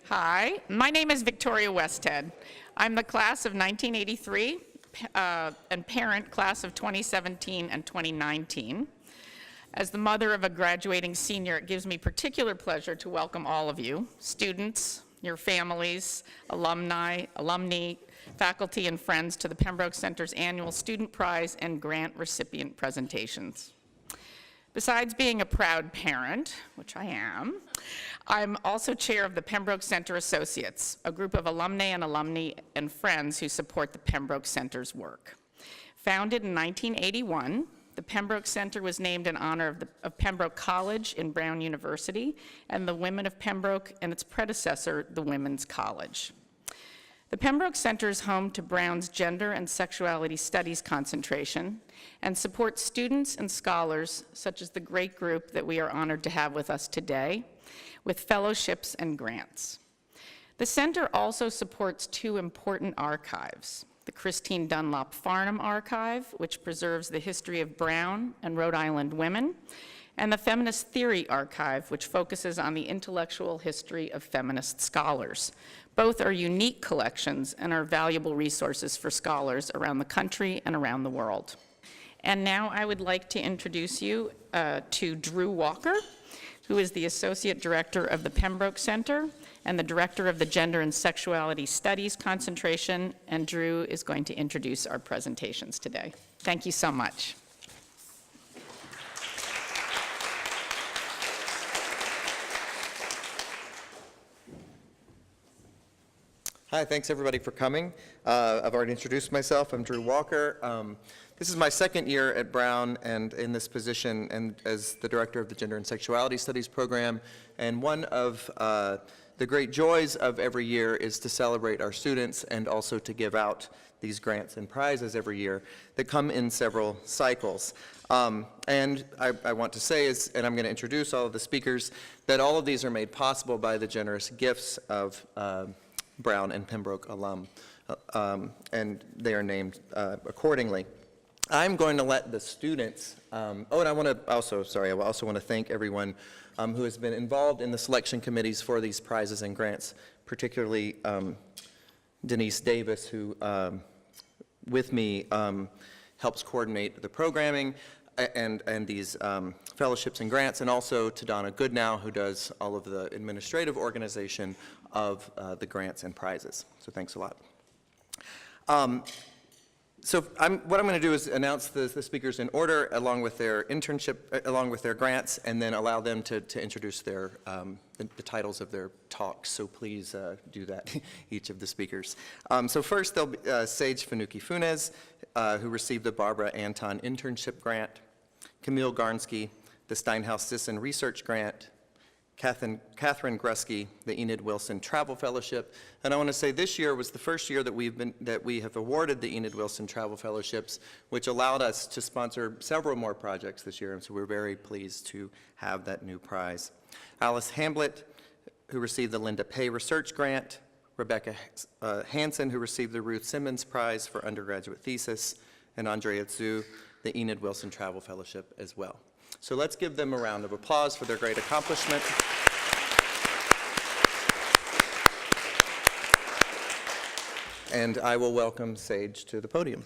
Hi, my name is Victoria Westhead. I'm the class of 1983 and parent class of 2017 and 2019. As the mother of a graduating senior, it gives me particular pleasure to welcome all of you, students, your families, alumni, faculty, and friends to the Pembroke Center's annual Student Prize and Grant recipient presentations. Besides being a proud parent, which I am, I'm also chair of the Pembroke Center Associates, a group of alumni and friends who support the Pembroke Center's work. Founded in 1981, the Pembroke Center was named in honor of Pembroke College in Brown University and the women of Pembroke and its predecessor, the Women's College. The Pembroke Center is home to Brown's Gender and Sexuality Studies concentration and supports students and scholars, such as the great group that we are honored to have with us today, with fellowships and grants. The center also supports two important archives: the Christine Dunlop Farnham Archive, which preserves the history of Brown and Rhode Island women, and the Feminist Theory Archive, which focuses on the intellectual history of feminist scholars. Both are unique collections and are valuable resources for scholars around the country and around the world. And now I would like to introduce you to Drew Walker, who is the Associate Director of the Pembroke Center and the Director of the Gender and Sexuality Studies concentration, and Drew is going to introduce our presentations today. Thank you so much. Hi, thanks everybody for coming. I've already introduced myself. I'm Drew Walker. This is my second year at Brown and in this position and as the director of the Gender and Sexuality Studies program. And one of the great joys of every year is to celebrate our students and also to give out these grants and prizes every year that come in several cycles. And I want to say, and I'm going to introduce all of the speakers, that all of these are made possible by the generous gifts of Brown and Pembroke alum, and they are named accordingly. I'm going to let the students, and I want to also, I also want to thank everyone who has been involved in the selection committees for these prizes and grants, particularly Denise Davis, who with me helps coordinate the programming and these fellowships and grants, and also to Donna Goodnow, who does all of the administrative organization of the grants and prizes. So thanks a lot. So what I'm going to do is announce the speakers in order, along with their internship, along with their grants, and then allow them to introduce their the titles of their talks. So please do that, each of the speakers. So first, there'll be Sage Fanuki Funes, who received the Barbara Anton Internship Grant, Camille Garnsky, the Steinhaus Sisson Research Grant, Catherine Grusky, the Enid Wilson Travel Fellowship. And I want to say this year was the first year that we have awarded the Enid Wilson Travel Fellowships, which allowed us to sponsor several more projects this year, and so we're very pleased to have that new prize. Alice Hamblett, who received the Linda Pay Research Grant, Rebecca Hansen, who received the Ruth Simmons Prize for undergraduate thesis, and Andrea Zhu, the Enid Wilson Travel Fellowship as well. So let's give them a round of applause for their great accomplishment. And I will welcome Sage to the podium.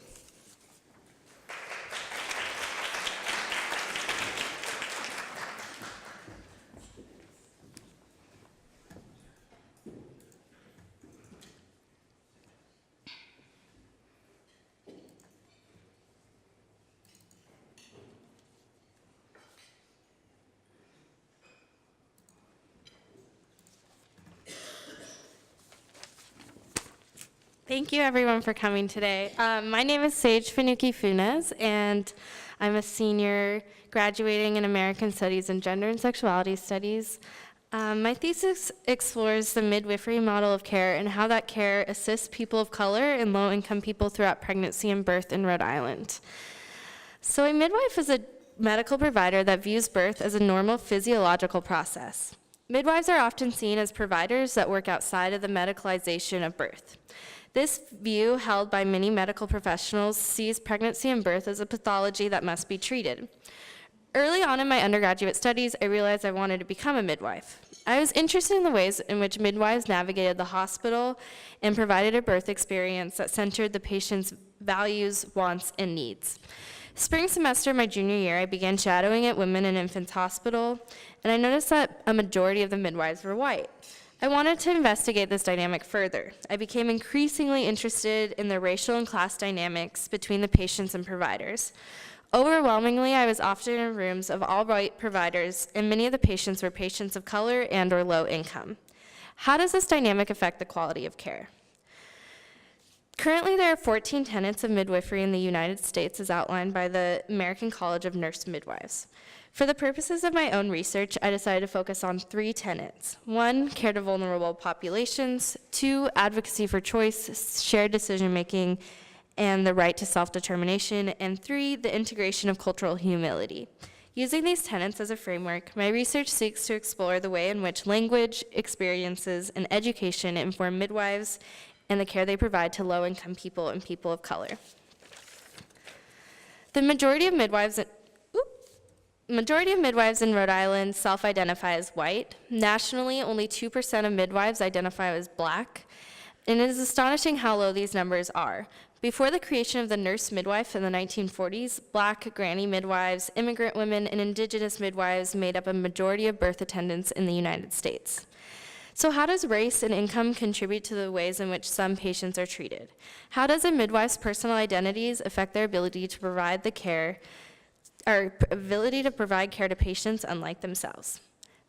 Thank you, everyone, for coming today. My name is Sage Fanuki Funes, and I'm a senior graduating in American Studies and Gender and Sexuality Studies. My thesis explores the midwifery model of care and how that care assists people of color and low-income people throughout pregnancy and birth in Rhode Island. So a midwife is a medical provider that views birth as a normal physiological process. Midwives are often seen as providers that work outside of the medicalization of birth. This view, held by many medical professionals, sees pregnancy and birth as a pathology that must be treated. Early on in my undergraduate studies, I realized I wanted to become a midwife. I was interested in the ways in which midwives navigated the hospital and provided a birth experience that centered the patient's values, wants, and needs. Spring semester of my junior year, I began shadowing at Women and Infants Hospital, and I noticed that a majority of the midwives were white. I wanted to investigate this dynamic further. I became increasingly interested in the racial and class dynamics between the patients and providers. Overwhelmingly, I was often in rooms of all white providers, and many of the patients were patients of color and or low income. How does this dynamic affect the quality of care? Currently, there are 14 tenets of midwifery in the United States as outlined by the American College of Nurse Midwives. For the purposes of my own research, I decided to focus on 3 tenets. 1, care to vulnerable populations. 2, advocacy for choice, shared decision-making, and the right to self-determination. And 3, the integration of cultural humility. Using these tenets as a framework, my research seeks to explore the way in which language, experiences, and education inform midwives and the care they provide to low-income people and people of color. The majority of midwives in Rhode Island self-identify as white. Nationally, only 2% of midwives identify as black, and it is astonishing how low these numbers are. Before the creation of the nurse midwife in the 1940s, black granny midwives, immigrant women, and indigenous midwives made up a majority of birth attendants in the United States. So how does race and income contribute to the ways in which some patients are treated? How does a midwife's personal identities affect their ability to provide care to patients unlike themselves?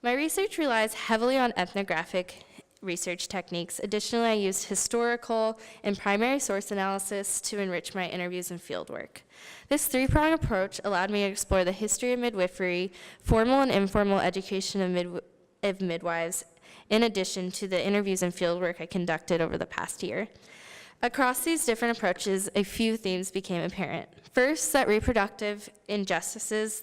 My research relies heavily on ethnographic research techniques. Additionally, I used historical and primary source analysis to enrich my interviews and fieldwork. This 3-pronged approach allowed me to explore the history of midwifery, formal and informal education of midwives, in addition to the interviews and fieldwork I conducted over the past year. Across these different approaches, a few themes became apparent. First, that reproductive injustices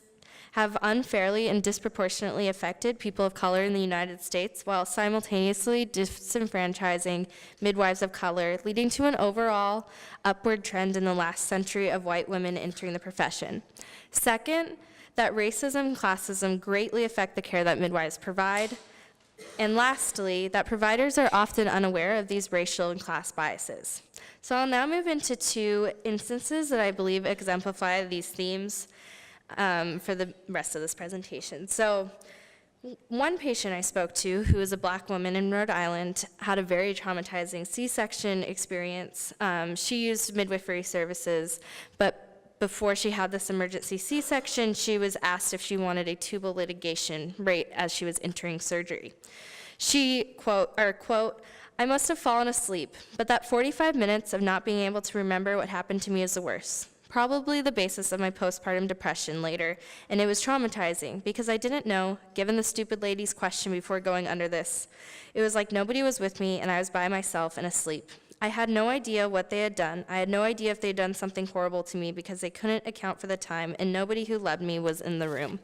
have unfairly and disproportionately affected people of color in the United States while simultaneously disenfranchising midwives of color, leading to an overall upward trend in the last century of white women entering the profession. Second, that racism and classism greatly affect the care that midwives provide. And lastly, that providers are often unaware of these racial and class biases. So I'll now move into 2 instances that I believe exemplify these themes for the rest of this presentation. So one patient I spoke to, who is a black woman in Rhode Island, had a very traumatizing C-section experience. She used midwifery services, but before she had this emergency C-section, she was asked if she wanted a tubal ligation right as she was entering surgery. She, quote, "I must have fallen asleep, but that 45 minutes of not being able to remember what happened to me is the worst. Probably the basis of my postpartum depression later, and it was traumatizing because I didn't know, given the stupid lady's question before going under this. It was like nobody was with me and I was by myself and asleep. I had no idea what they had done. I had no idea if they'd done something horrible to me because they couldn't account for the time, and nobody who loved me was in the room."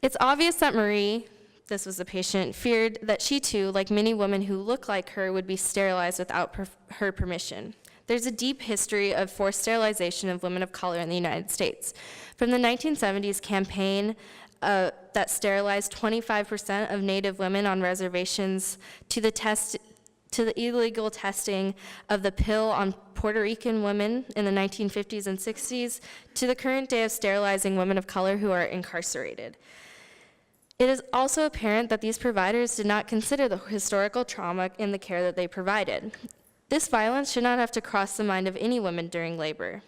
It's obvious that Marie, this was the patient, feared that she too, like many women who look like her, would be sterilized without her permission. There's a deep history of forced sterilization of women of color in the United States. From the 1970s campaign that sterilized 25% of Native women on reservations to the illegal testing of the pill on Puerto Rican women in the 1950s and 60s, to the current day of sterilizing women of color who are incarcerated. It is also apparent that these providers did not consider the historical trauma in the care that they provided. This violence should not have to cross the mind of any woman during labor.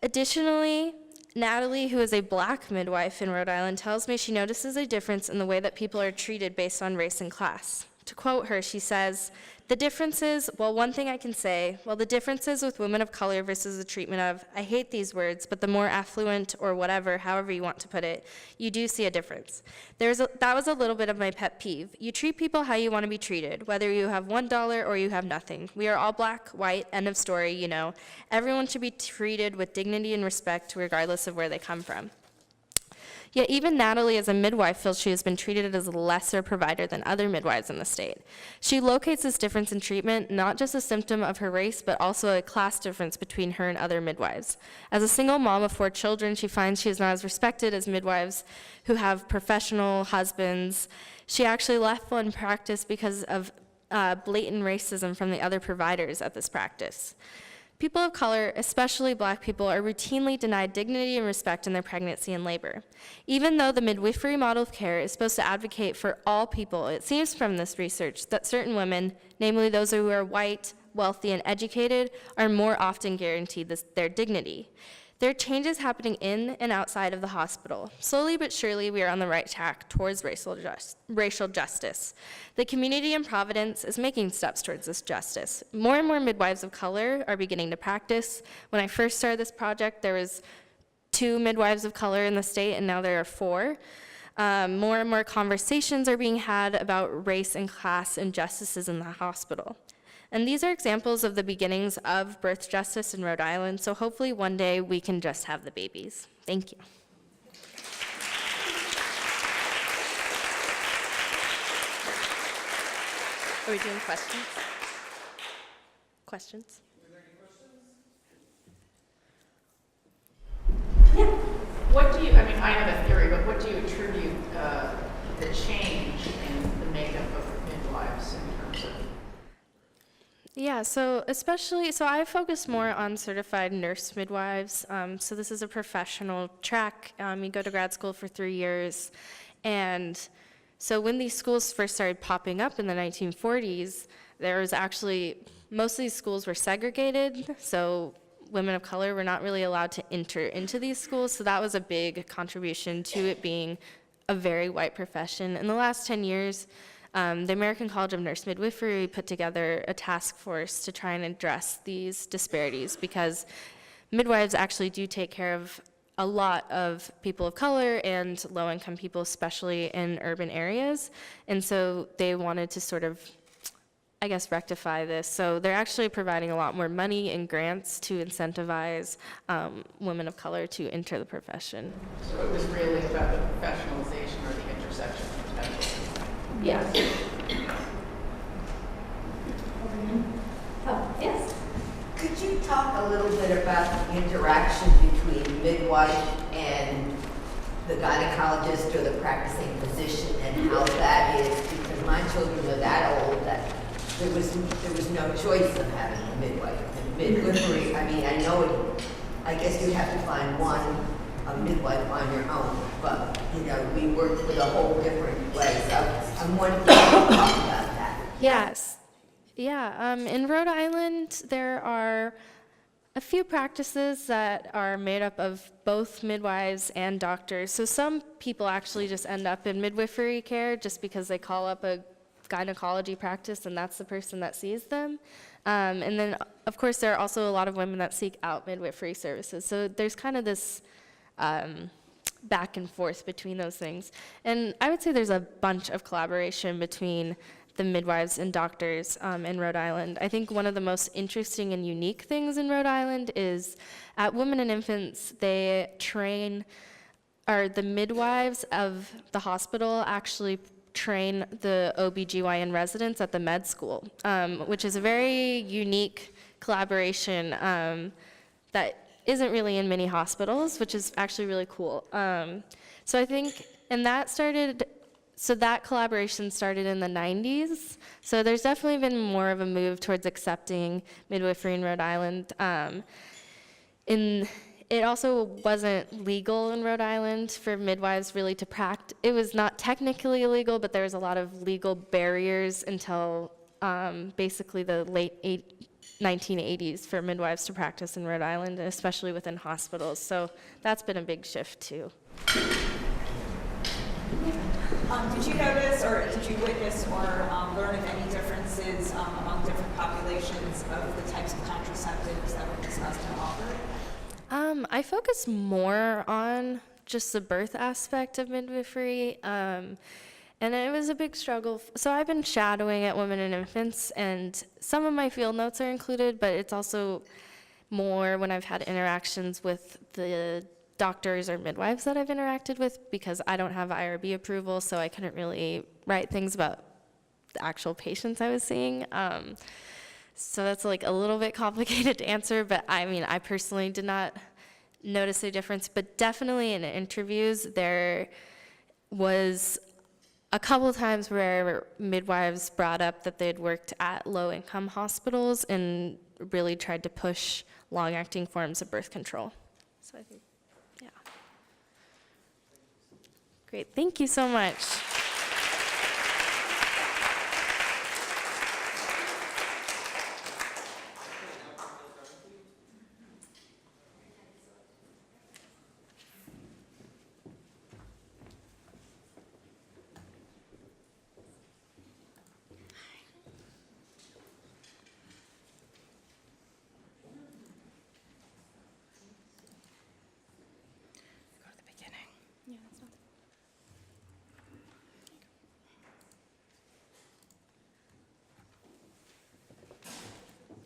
Additionally, Natalie, who is a black midwife in Rhode Island, tells me she notices a difference in the way that people are treated based on race and class. To quote her, she says, "The differences, well, one thing I can say, well, the differences with women of color versus the treatment of, I hate these words, but the more affluent or whatever, however you want to put it, you do see a difference. That was a little bit of my pet peeve. You treat people how you want to be treated, whether you have $1 or you have nothing. We are all black, white, end of story, you know. Everyone should be treated with dignity and respect regardless of where they come from. Yet even Natalie, as a midwife, feels she has been treated as a lesser provider than other midwives in the state. She locates this difference in treatment not just a symptom of her race, but also a class difference between her and other midwives. As a single mom of 4 children, she finds she is not as respected as midwives who have professional husbands. She actually left one practice because of blatant racism from the other providers at this practice. People of color, especially Black people, are routinely denied dignity and respect in their pregnancy and labor. Even though the midwifery model of care is supposed to advocate for all people, it seems from this research that certain women, namely those who are white, wealthy, and educated, are more often guaranteed their dignity. There are changes happening in and outside of the hospital. Slowly but surely, we are on the right track towards racial justice. The community in Providence is making steps towards this justice. More and more midwives of color are beginning to practice. When I first started this project, there was 2 midwives of color in the state, and now there are 4. More and more conversations are being had about race and class injustices in the hospital. And these are examples of the beginnings of birth justice in Rhode Island, so hopefully one day we can just have the babies. Thank you. Are we doing questions? Questions? What do you, I mean, I have a theory, but what do you attribute the change in the makeup of midwives in terms of? Yeah, so I focus more on certified nurse midwives. So this is a professional track. You go to grad school for 3 years. And so when these schools first started popping up in the 1940s, there was actually, most of these schools were segregated. So women of color were not really allowed to enter into these schools. So that was a big contribution to it being a very white profession. In the last 10 years, the American College of Nurse Midwifery put together a task force to try and address these disparities, because midwives actually do take care of a lot of people of color and low-income people, especially in urban areas. And so they wanted to sort of, I guess, rectify this. So they're actually providing a lot more money and grants to incentivize women of color to enter the profession. So it was really about the professionalization or the intersection of specialties. Yeah. Oh, yes. Could you talk a little bit about the interaction between midwife and the gynecologist or the practicing physician, and how that is, because my children are that old that there was no choice of having a midwife. And midwifery, I mean, I know it, I guess you have to find a midwife on your own, but, you know, we work with a whole different way. So I'm wondering if you can talk about that. Yes. Yeah. In Rhode Island, there are a few practices that are made up of both midwives and doctors. So some people actually just end up in midwifery care just because they call up a gynecology practice and that's the person that sees them. And then, of course, there are also a lot of women that seek out midwifery services. So there's kind of this back and forth between those things. And I would say there's a bunch of collaboration between the midwives and doctors in Rhode Island. I think one of the most interesting and unique things in Rhode Island is at Women and Infants, they train, or the midwives of the hospital actually train the OBGYN residents at the med school, which is a very unique collaboration that isn't really in many hospitals, which is actually really cool. So I think, and that collaboration started in the 90s. So there's definitely been more of a move towards accepting midwifery in Rhode Island. It also wasn't legal in Rhode Island for midwives really to practice. It was not technically illegal, but there was a lot of legal barriers until basically the late 1980s for midwives to practice in Rhode Island, especially within hospitals. So that's been a big shift too. Did you notice, or did you witness, or learn of any differences among different populations of the types of contraceptives that were discussed and offered? I focus more on just the birth aspect of midwifery, and it was a big struggle. So I've been shadowing at Women and Infants, and some of my field notes are included, but it's also more when I've had interactions with the doctors or midwives that I've interacted with, because I don't have IRB approval, so I couldn't really write things about the actual patients I was seeing. So that's like a little bit complicated to answer, but I mean, I personally did not notice a difference, but definitely in interviews, there was a couple times where midwives brought up that they'd worked at low-income hospitals and really tried to push long-acting forms of birth control. So I think, yeah. Great, thank you so much.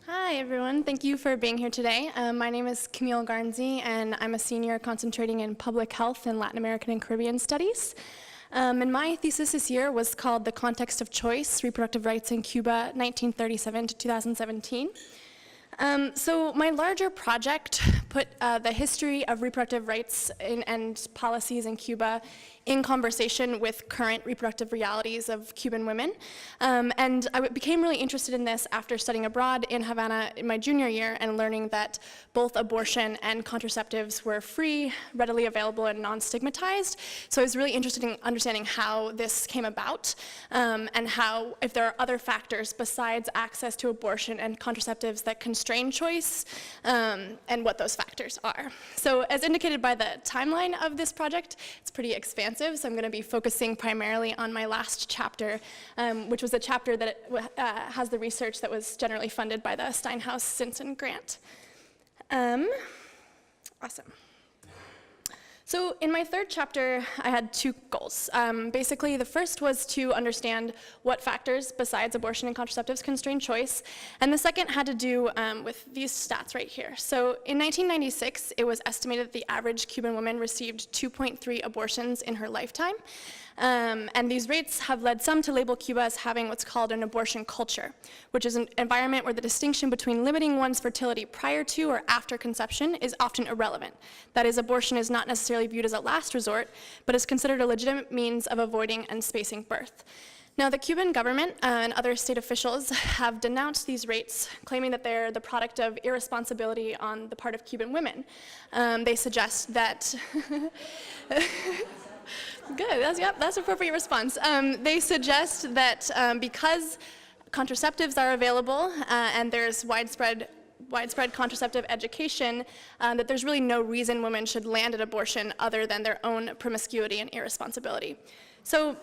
Hi, everyone. Thank you for being here today. My name is Camille Garnsey, and I'm a senior concentrating in public health and Latin American and Caribbean studies. And my thesis this year was called The Context of Choice, Reproductive Rights in Cuba, 1937 to 2017. So my larger project put the history of reproductive rights and policies in Cuba in conversation with current reproductive realities of Cuban women. And I became really interested in this after studying abroad in Havana in my junior year and learning that both abortion and contraceptives were free, readily available, and non-stigmatized. So I was really interested in understanding how this came about and how, if there are other factors besides access to abortion and contraceptives that constrain choice, and what those factors are. So as indicated by the timeline of this project, it's pretty expansive, so I'm going to be focusing primarily on my last chapter, which was a chapter that has the research that was generally funded by the Steinhaus-Stinson grant. Awesome. So in my third chapter, I had two goals. Basically, the first was to understand what factors besides abortion and contraceptives constrain choice, and the second had to do with these stats right here. So in 1996, it was estimated that the average Cuban woman received 2.3 abortions in her lifetime. And these rates have led some to label Cuba as having what's called an abortion culture, which is an environment where the distinction between limiting one's fertility prior to or after conception is often irrelevant. That is, abortion is not necessarily viewed as a last resort, but is considered a legitimate means of avoiding and spacing birth. Now, the Cuban government and other state officials have denounced these rates, claiming that they're the product of irresponsibility on the part of Cuban women. They suggest that Good, that's an appropriate response. They suggest that because contraceptives are available and there's widespread contraceptive education, that there's really no reason women should land an abortion other than their own promiscuity and irresponsibility. So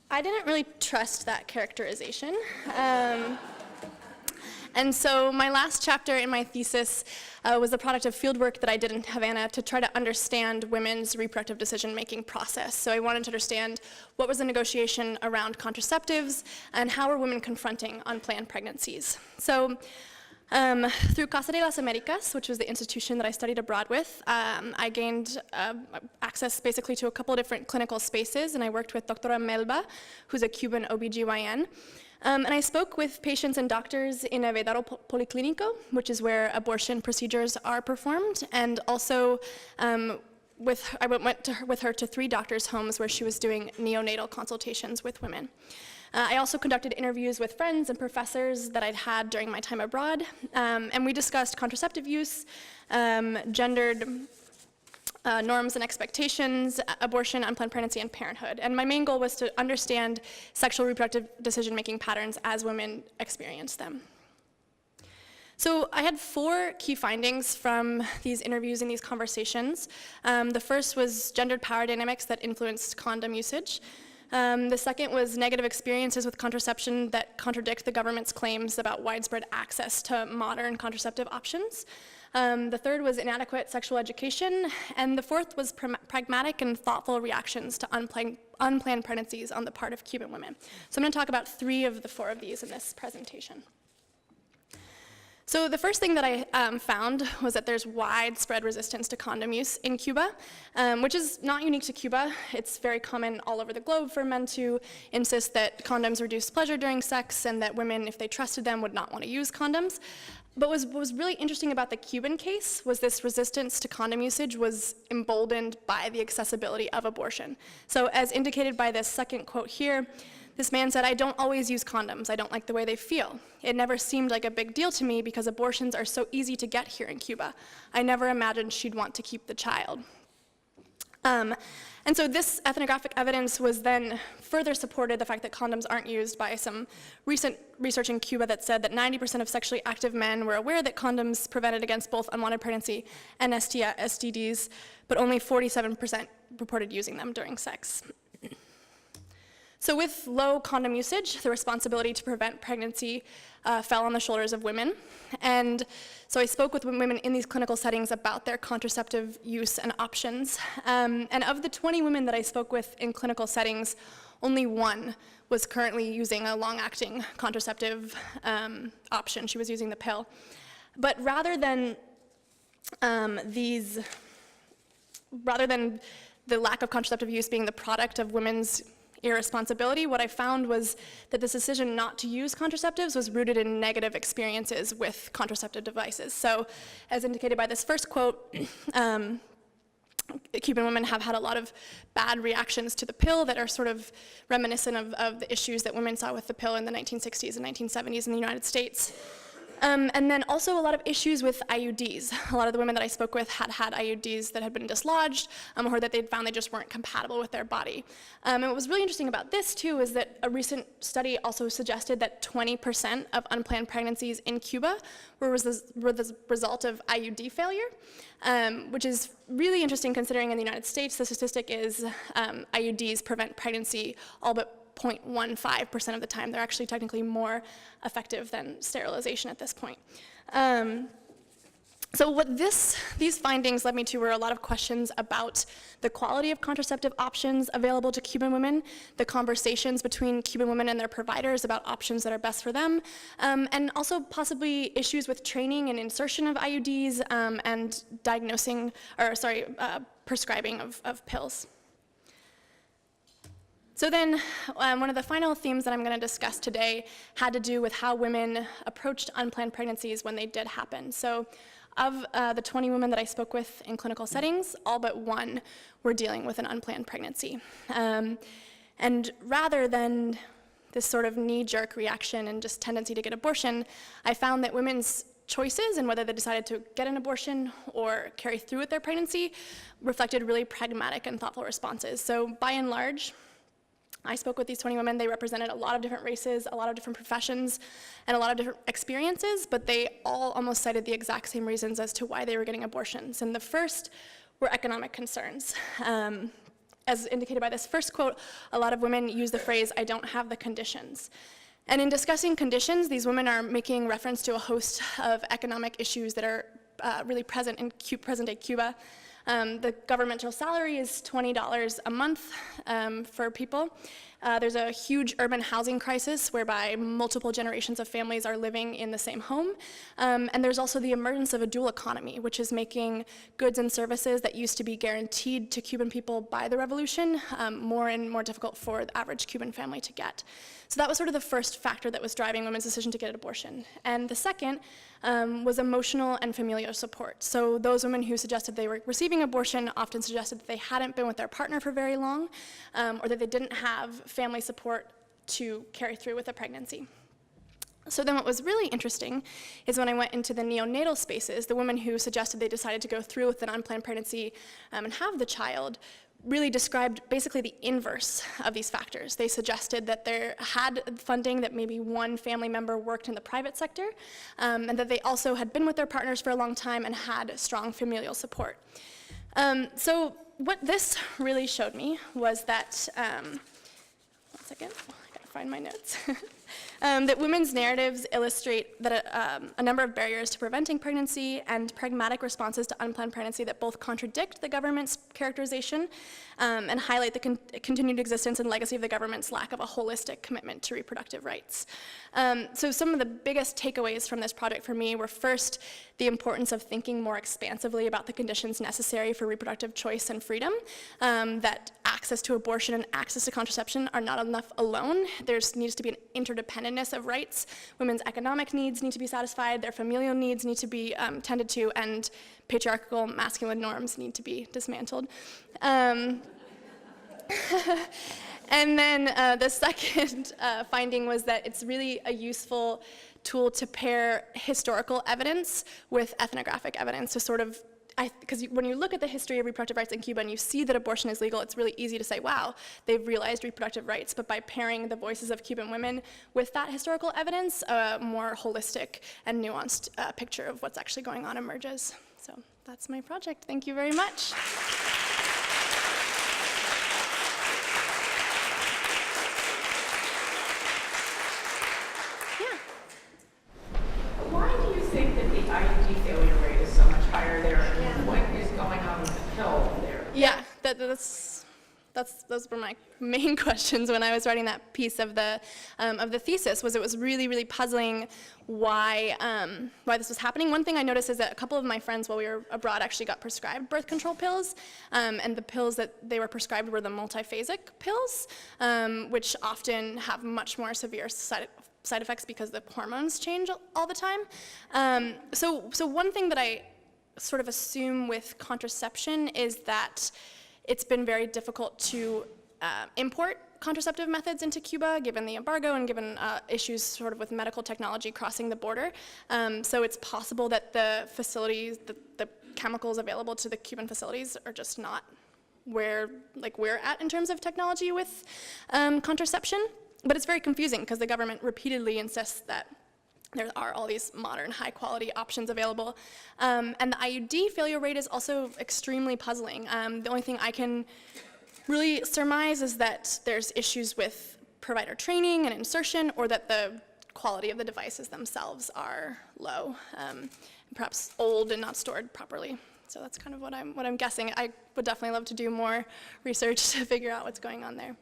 I didn't really trust that characterization. And so my last chapter in my thesis was the product of fieldwork that I did in Havana to try to understand women's reproductive decision-making process. So I wanted to understand what was the negotiation around contraceptives and how were women confronting unplanned pregnancies. So through Casa de las Americas, which was the institution that I studied abroad with, I gained access basically to a couple of different clinical spaces, and I worked with Dr. Melba, who's a Cuban OBGYN. And I spoke with patients and doctors in a Vedaro Policlinico, which is where abortion procedures are performed, and also I went with her to 3 doctors' homes where she was doing neonatal consultations with women. I also conducted interviews with friends and professors that I'd had during my time abroad, and we discussed contraceptive use, gendered norms and expectations, abortion, unplanned pregnancy, and parenthood. And my main goal was to understand sexual reproductive decision-making patterns as women experience them. So I had 4 key findings from these interviews and these conversations. The first was gendered power dynamics that influenced condom usage. The second was negative experiences with contraception that contradict the government's claims about widespread access to modern contraceptive options. The third was inadequate sexual education, and the fourth was pragmatic and thoughtful reactions to unplanned pregnancies on the part of Cuban women. So I'm going to talk about 3 of the 4 of these in this presentation. So the first thing that I found was that there's widespread resistance to condom use in Cuba, which is not unique to Cuba. It's very common all over the globe for men to insist that condoms reduce pleasure during sex and that women, if they trusted them, would not want to use condoms. But what was really interesting about the Cuban case was this resistance to condom usage was emboldened by the accessibility of abortion. So as indicated by this second quote here, this man said, "I don't always use condoms. I don't like the way they feel. It never seemed like a big deal to me because abortions are so easy to get here in Cuba. I never imagined she'd want to keep the child." And so this ethnographic evidence was then further supported the fact that condoms aren't used by some recent research in Cuba that said that 90% of sexually active men were aware that condoms prevented against both unwanted pregnancy and STDs, but only 47% reported using them during sex. So with low condom usage, the responsibility to prevent pregnancy fell on the shoulders of women. And so I spoke with women in these clinical settings about their contraceptive use and options. And of the 20 women that I spoke with in clinical settings, only one was currently using a long-acting contraceptive option. She was using the pill. But rather than the lack of contraceptive use being the product of women's irresponsibility, what I found was that this decision not to use contraceptives was rooted in negative experiences with contraceptive devices. So, as indicated by this first quote, Cuban women have had a lot of bad reactions to the pill that are sort of reminiscent of the issues that women saw with the pill in the 1960s and 1970s in the United States. And then also a lot of issues with IUDs. A lot of the women that I spoke with had IUDs that had been dislodged or that they'd found they just weren't compatible with their body. And what was really interesting about this too is that a recent study also suggested that 20% of unplanned pregnancies in Cuba were the result of IUD failure, which is really interesting considering in the United States the statistic is IUDs prevent pregnancy all but 0.15% of the time. They're actually technically more effective than sterilization at this point. So what these findings led me to were a lot of questions about the quality of contraceptive options available to Cuban women, the conversations between Cuban women and their providers about options that are best for them, and also possibly issues with training and insertion of IUDs and prescribing of pills. So then, one of the final themes that I'm going to discuss today had to do with how women approached unplanned pregnancies when they did happen. So of the 20 women that I spoke with in clinical settings, all but one were dealing with an unplanned pregnancy. And rather than this sort of knee-jerk reaction and just tendency to get abortion, I found that women's choices and whether they decided to get an abortion or carry through with their pregnancy reflected really pragmatic and thoughtful responses. So by and large, I spoke with these 20 women. They represented a lot of different races, a lot of different professions, and a lot of different experiences, but they all almost cited the exact same reasons as to why they were getting abortions. And the first were economic concerns. As indicated by this first quote, a lot of women use the phrase, "I don't have the conditions." And in discussing conditions, these women are making reference to a host of economic issues that are really present in present-day Cuba. The governmental salary is $20 a month for people. There's a huge urban housing crisis whereby multiple generations of families are living in the same home. And there's also the emergence of a dual economy, which is making goods and services that used to be guaranteed to Cuban people by the revolution more and more difficult for the average Cuban family to get. So that was sort of the first factor that was driving women's decision to get an abortion. And the second was emotional and familial support. So those women who suggested they were receiving abortion often suggested that they hadn't been with their partner for very long, or that they didn't have family support to carry through with a pregnancy. So then what was really interesting is when I went into the neonatal spaces, the women who suggested they decided to go through with an unplanned pregnancy and have the child really described basically the inverse of these factors. They suggested that they had funding, that maybe one family member worked in the private sector, and that they also had been with their partners for a long time and had strong familial support. So what this really showed me was that, one second, I gotta find my notes. that women's narratives illustrate that a number of barriers to preventing pregnancy and pragmatic responses to unplanned pregnancy that both contradict the government's characterization and highlight the continued existence and legacy of the government's lack of a holistic commitment to reproductive rights. So some of the biggest takeaways from this project for me were first, the importance of thinking more expansively about the conditions necessary for reproductive choice and freedom, that access to abortion and access to contraception are not enough alone. There needs to be an interdependentness of rights. Women's economic needs need to be satisfied, their familial needs need to be tended to, and patriarchal masculine norms need to be dismantled. And then the second finding was that it's really a useful tool to pair historical evidence with ethnographic evidence to sort of, because when you look at the history of reproductive rights in Cuba and you see that abortion is legal, it's really easy to say, wow, they've realized reproductive rights. But by pairing the voices of Cuban women with that historical evidence, a more holistic and nuanced picture of what's actually going on emerges. So that's my project. Thank you very much. Why do you think that the IUD failure rate is so much higher there? And what is going on with the pill there? Yeah, those were my main questions when I was writing that piece of the thesis. It was really, really puzzling why this was happening. One thing I noticed is that a couple of my friends while we were abroad actually got prescribed birth control pills, and the pills that they were prescribed were the multiphasic pills, which often have much more severe side effects because the hormones change all the time. So one thing that I sort of assume with contraception is that it's been very difficult to import contraceptive methods into Cuba, given the embargo and given issues sort of with medical technology crossing the border. So it's possible that the facilities, the chemicals available to the Cuban facilities are just not where we're at in terms of technology with contraception. But it's very confusing because the government repeatedly insists that there are all these modern, high-quality options available. And the IUD failure rate is also extremely puzzling. The only thing I can really surmise is that there's issues with provider training and insertion, or that the quality of the devices themselves are low, perhaps old and not stored properly. So that's kind of what I'm guessing. I would definitely love to do more research to figure out what's going on there.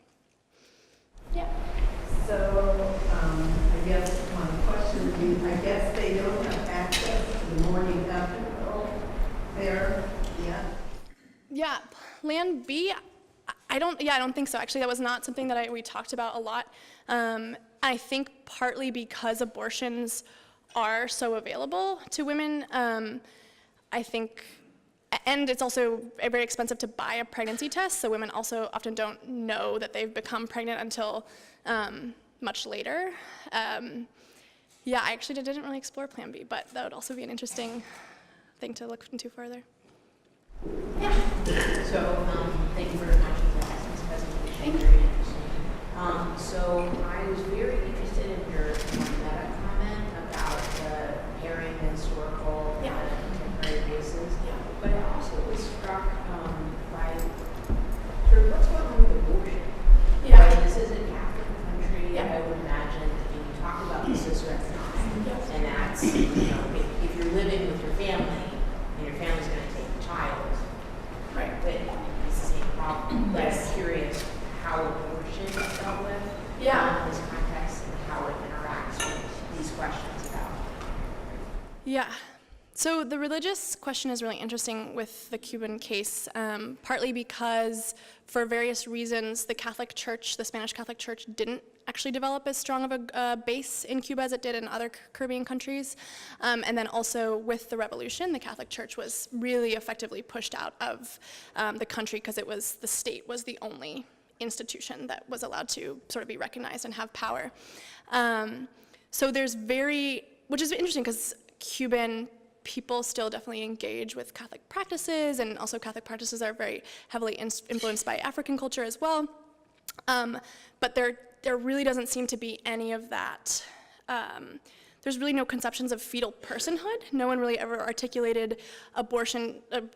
Yeah. So, I guess one question would be, I guess they don't have access to the morning after pill there yet? Yeah, Plan B, I don't think so. Actually, that was not something that we talked about a lot. I think partly because abortions are so available to women, I think, and it's also very expensive to buy a pregnancy test, so women also often don't know that they've become pregnant until much later. Yeah, I actually didn't really explore Plan B, but that would also be an interesting thing to look into further. Yeah. So, thank you very much for this presentation. Very interesting. So, I was very interested in your meta comment about the pairing the historical and contemporary cases. Yeah. But I also was struck by sort of what's going on with abortion. Yeah. Right? This is a Catholic country. Yeah. I would imagine you talk about the socioeconomic, and that's, if you're living with your family, and your family's going to take the child, right? But it's the same problem. But I'm curious how abortion is dealt with in this context, and how it interacts with these questions about. Yeah. So the religious question is really interesting with the Cuban case, partly because for various reasons the Catholic Church, the Spanish Catholic Church, didn't actually develop as strong of a base in Cuba as it did in other Caribbean countries. And then also with the revolution, the Catholic Church was really effectively pushed out of the country because the state was the only institution that was allowed to sort of be recognized and have power. So there's which is interesting because Cuban people still definitely engage with Catholic practices, and also Catholic practices are very heavily influenced by African culture as well. But there really doesn't seem to be any of that. There's really no conceptions of fetal personhood. No one really ever articulated a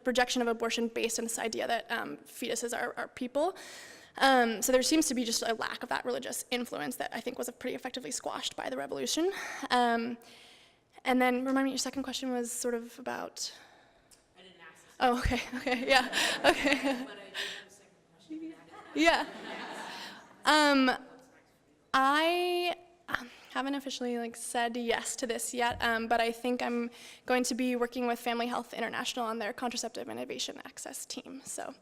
rejection of abortion based on this idea that fetuses are people. So there seems to be just a lack of that religious influence that I think was pretty effectively squashed by the revolution. And then remind me, your second question was sort of about? I didn't ask. Oh, okay, yeah, okay. But I do have a second question. Yeah. I haven't officially said yes to this yet, but I think I'm going to be working with Family Health International on their contraceptive innovation access team. So,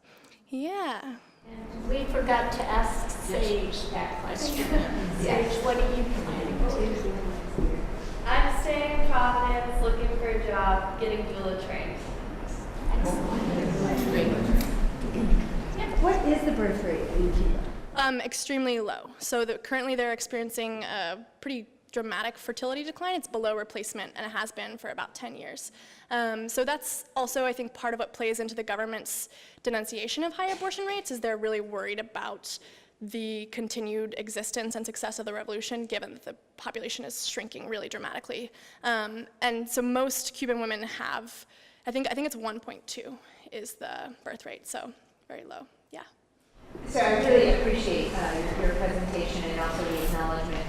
yeah. And we forgot to ask Sage that question. Sage, what are you planning to do? I'm staying in Providence, looking for a job, getting doula trained. What is the birth rate in Cuba? Extremely low. So currently they're experiencing a pretty dramatic fertility decline. It's below replacement, and it has been for about 10 years. So that's also, I think, part of what plays into the government's denunciation of high abortion rates, is they're really worried about the continued existence and success of the revolution, given that the population is shrinking really dramatically. And so most Cuban women have, I think it's 1.2 is the birth rate, so very low, yeah. So I really appreciate your presentation and also the acknowledgement.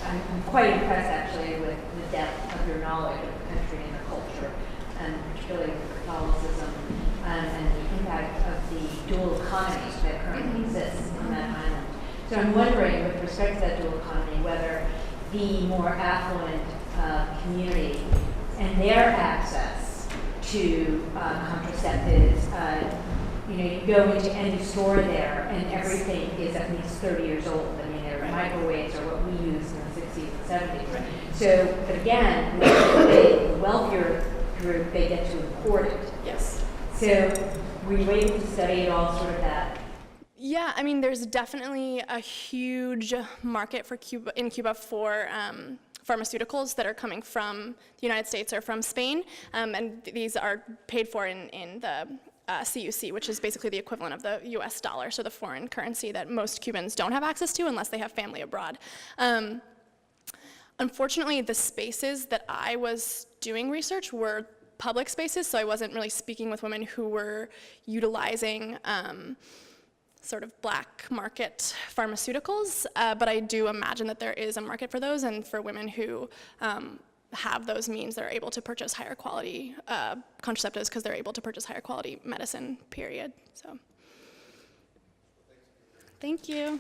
I'm quite impressed actually with the depth of your knowledge of the country and the culture, and particularly Catholicism and the impact of the dual economy that currently exists on that island. So I'm wondering, with respect to that dual economy, whether the more affluent community and their access to contraceptives, you go into any store there and everything is at least 30 years old. I mean, their microwaves are what we used in the 60s and 70s. So, but again, the wealthier group, they get to import it. Yes. So were you able to study at all sort of that? Yeah, I mean, there's definitely a huge market for in Cuba for pharmaceuticals that are coming from the United States or from Spain, and these are paid for in the CUC, which is basically the equivalent of the US dollar, so the foreign currency that most Cubans don't have access to unless they have family abroad. Unfortunately, the spaces that I was doing research were public spaces, so I wasn't really speaking with women who were utilizing sort of black market pharmaceuticals, but I do imagine that there is a market for those, and for women who have those means, they're able to purchase higher quality contraceptives because they're able to purchase higher quality medicine, period. So, thank you.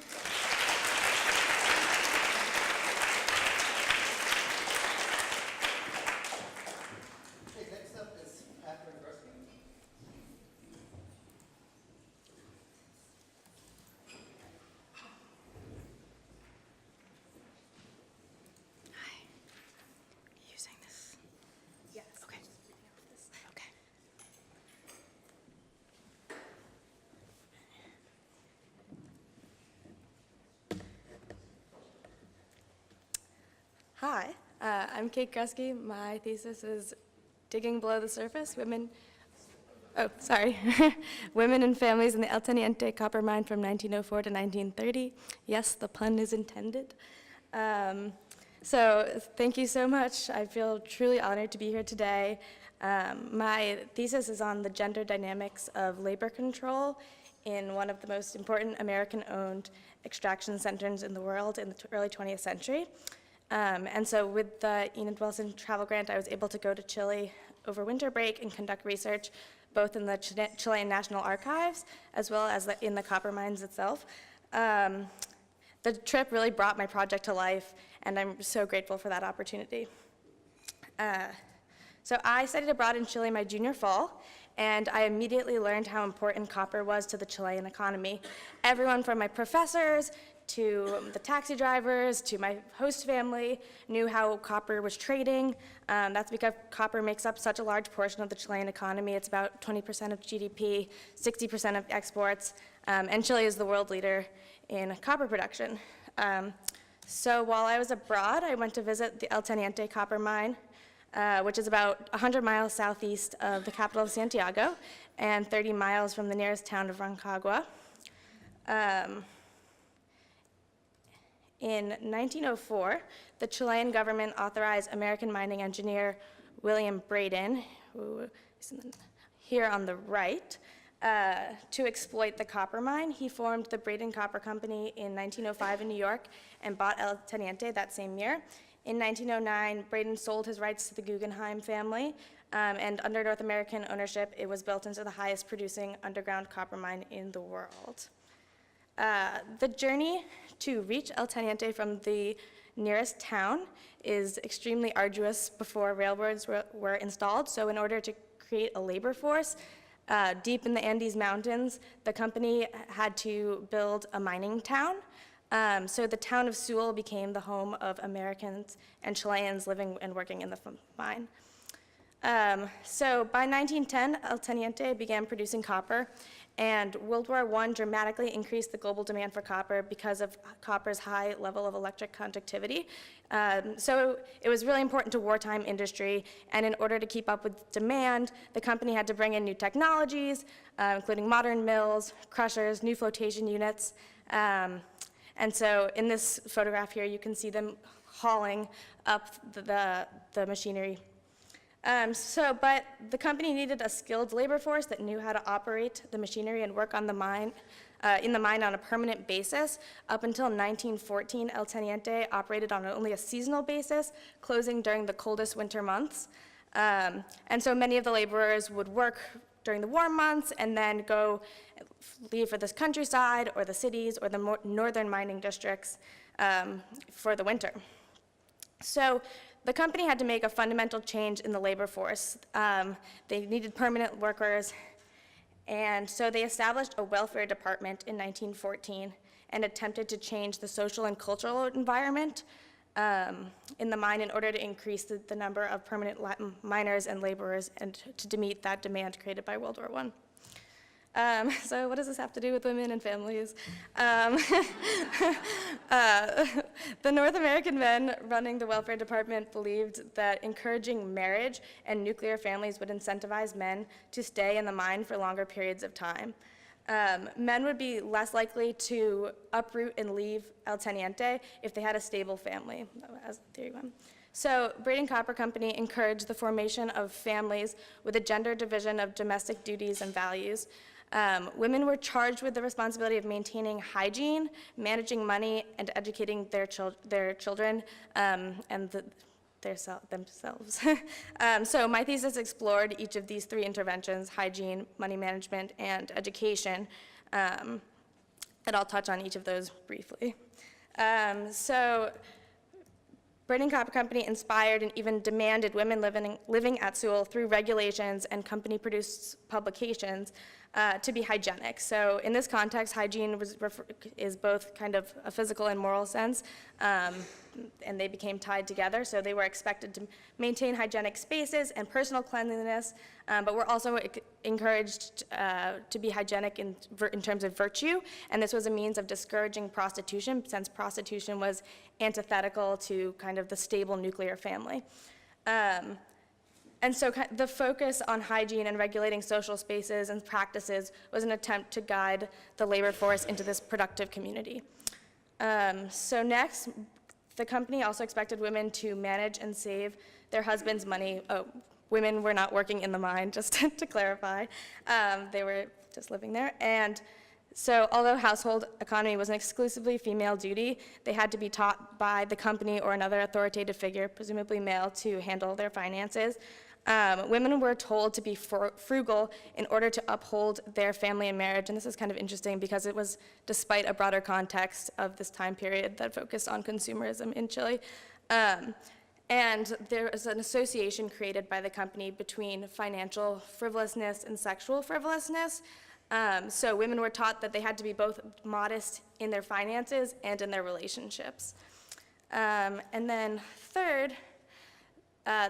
Hi, I'm Kate Kresge. My thesis is Digging Below the Surface, Women and Families in the El Teniente Copper Mine from 1904 to 1930. Yes, the pun is intended. So thank you so much. I feel truly honored to be here today. My thesis is on the gender dynamics of labor control in one of the most important American-owned extraction centers in the world in the early 20th century. And so with the Enid Wilson travel grant, I was able to go to Chile over winter break and conduct research both in the Chilean National Archives as well as in the copper mines itself. The trip really brought my project to life, and I'm so grateful for that opportunity. So I studied abroad in Chile my junior fall, and I immediately learned how important copper was to the Chilean economy. Everyone from my professors to the taxi drivers, to my host family, knew how copper was trading. That's because copper makes up such a large portion of the Chilean economy. It's about 20% of GDP, 60% of exports, and Chile is the world leader in copper production. So while I was abroad, I went to visit the El Teniente copper mine, which is about 100 miles southeast of the capital of Santiago and 30 miles from the nearest town of Rancagua. In 1904, the Chilean government authorized American mining engineer William BRADEN, who is here on the right, To exploit the copper mine, he formed the BRADEN Copper Company in 1905 in New York and bought El Teniente that same year. In 1909, BRADEN sold his rights to the Guggenheim family, and under North American ownership, it was built into the highest producing underground copper mine in the world. The journey to reach El Teniente from the nearest town is extremely arduous before railroads were installed. So in order to create a labor force deep in the Andes Mountains, the company had to build a mining town. So the town of Sewell became the home of Americans and Chileans living and working in the mine. So by 1910, El Teniente began producing copper, and World War I dramatically increased the global demand for copper because of copper's high level of electric conductivity. So it was really important to wartime industry, and in order to keep up with demand, the company had to bring in new technologies, including modern mills, crushers, new flotation units. And so in this photograph here, you can see them hauling up the machinery. But the company needed a skilled labor force that knew how to operate the machinery and work on the mine, in the mine on a permanent basis. Up until 1914, El Teniente operated on only a seasonal basis, closing during the coldest winter months. And so many of the laborers would work during the warm months and then leave for this countryside or the cities or the more northern mining districts for the winter. So the company had to make a fundamental change in the labor force. They needed permanent workers, and so they established a welfare department in 1914 and attempted to change the social and cultural environment in the mine in order to increase the number of permanent miners and laborers and to meet that demand created by World War I. So what does this have to do with women and families? The North American men running the welfare department believed that encouraging marriage and nuclear families would incentivize men to stay in the mine for longer periods of time. Men would be less likely to uproot and leave El Teniente if they had a stable family, as theory one. So BRADEN Copper Company encouraged the formation of families with a gender division of domestic duties and values. Women were charged with the responsibility of maintaining hygiene, managing money, and educating their children and themselves. So my thesis explored each of these three interventions: hygiene, money management, and education. And I'll touch on each of those briefly. So BRADEN Copper Company inspired and even demanded women living at Sewell through regulations and company-produced publications to be hygienic. So in this context, hygiene is both kind of a physical and moral sense, and they became tied together. So they were expected to maintain hygienic spaces and personal cleanliness, but were also encouraged to be hygienic in terms of virtue, and this was a means of discouraging prostitution, since prostitution was antithetical to kind of the stable nuclear family. And so the focus on hygiene and regulating social spaces and practices was an attempt to guide the labor force into this productive community. So next, the company also expected women to manage and save their husband's money. Oh, women were not working in the mine, just to clarify. They were just living there. And so although household economy was an exclusively female duty, they had to be taught by the company or another authoritative figure, presumably male, to handle their finances. Women were told to be frugal in order to uphold their family and marriage, and this is kind of interesting because it was despite a broader context of this time period that focused on consumerism in Chile. And there was an association created by the company between financial frivolousness and sexual frivolousness. So women were taught that they had to be both modest in their finances and in their relationships. And then third,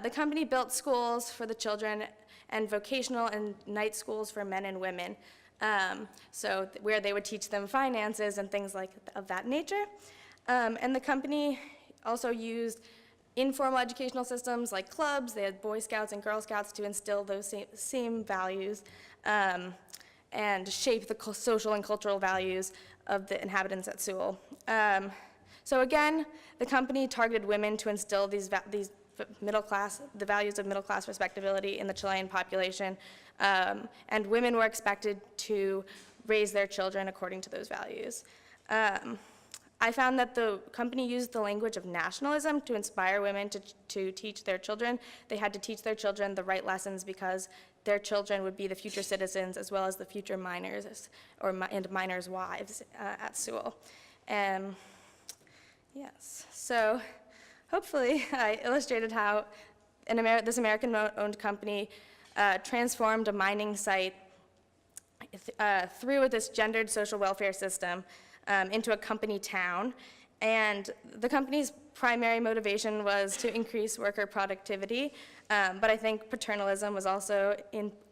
the company built schools for the children and vocational and night schools for men and women, where they would teach them finances and things of that nature. And the company also used informal educational systems like clubs. They had Boy Scouts and Girl Scouts to instill those same values and shape the social and cultural values of the inhabitants at Sewell. So again, the company targeted women to instill these middle class, the values of middle class respectability in the Chilean population, and women were expected to raise their children according to those values. I found that the company used the language of nationalism to inspire women to teach their children. They had to teach their children the right lessons because their children would be the future citizens as well as the future minors and minors' wives at Sewell. Yes, so hopefully I illustrated how this American-owned company transformed a mining site through this gendered social welfare system into a company town. And the company's primary motivation was to increase worker productivity, but I think paternalism was also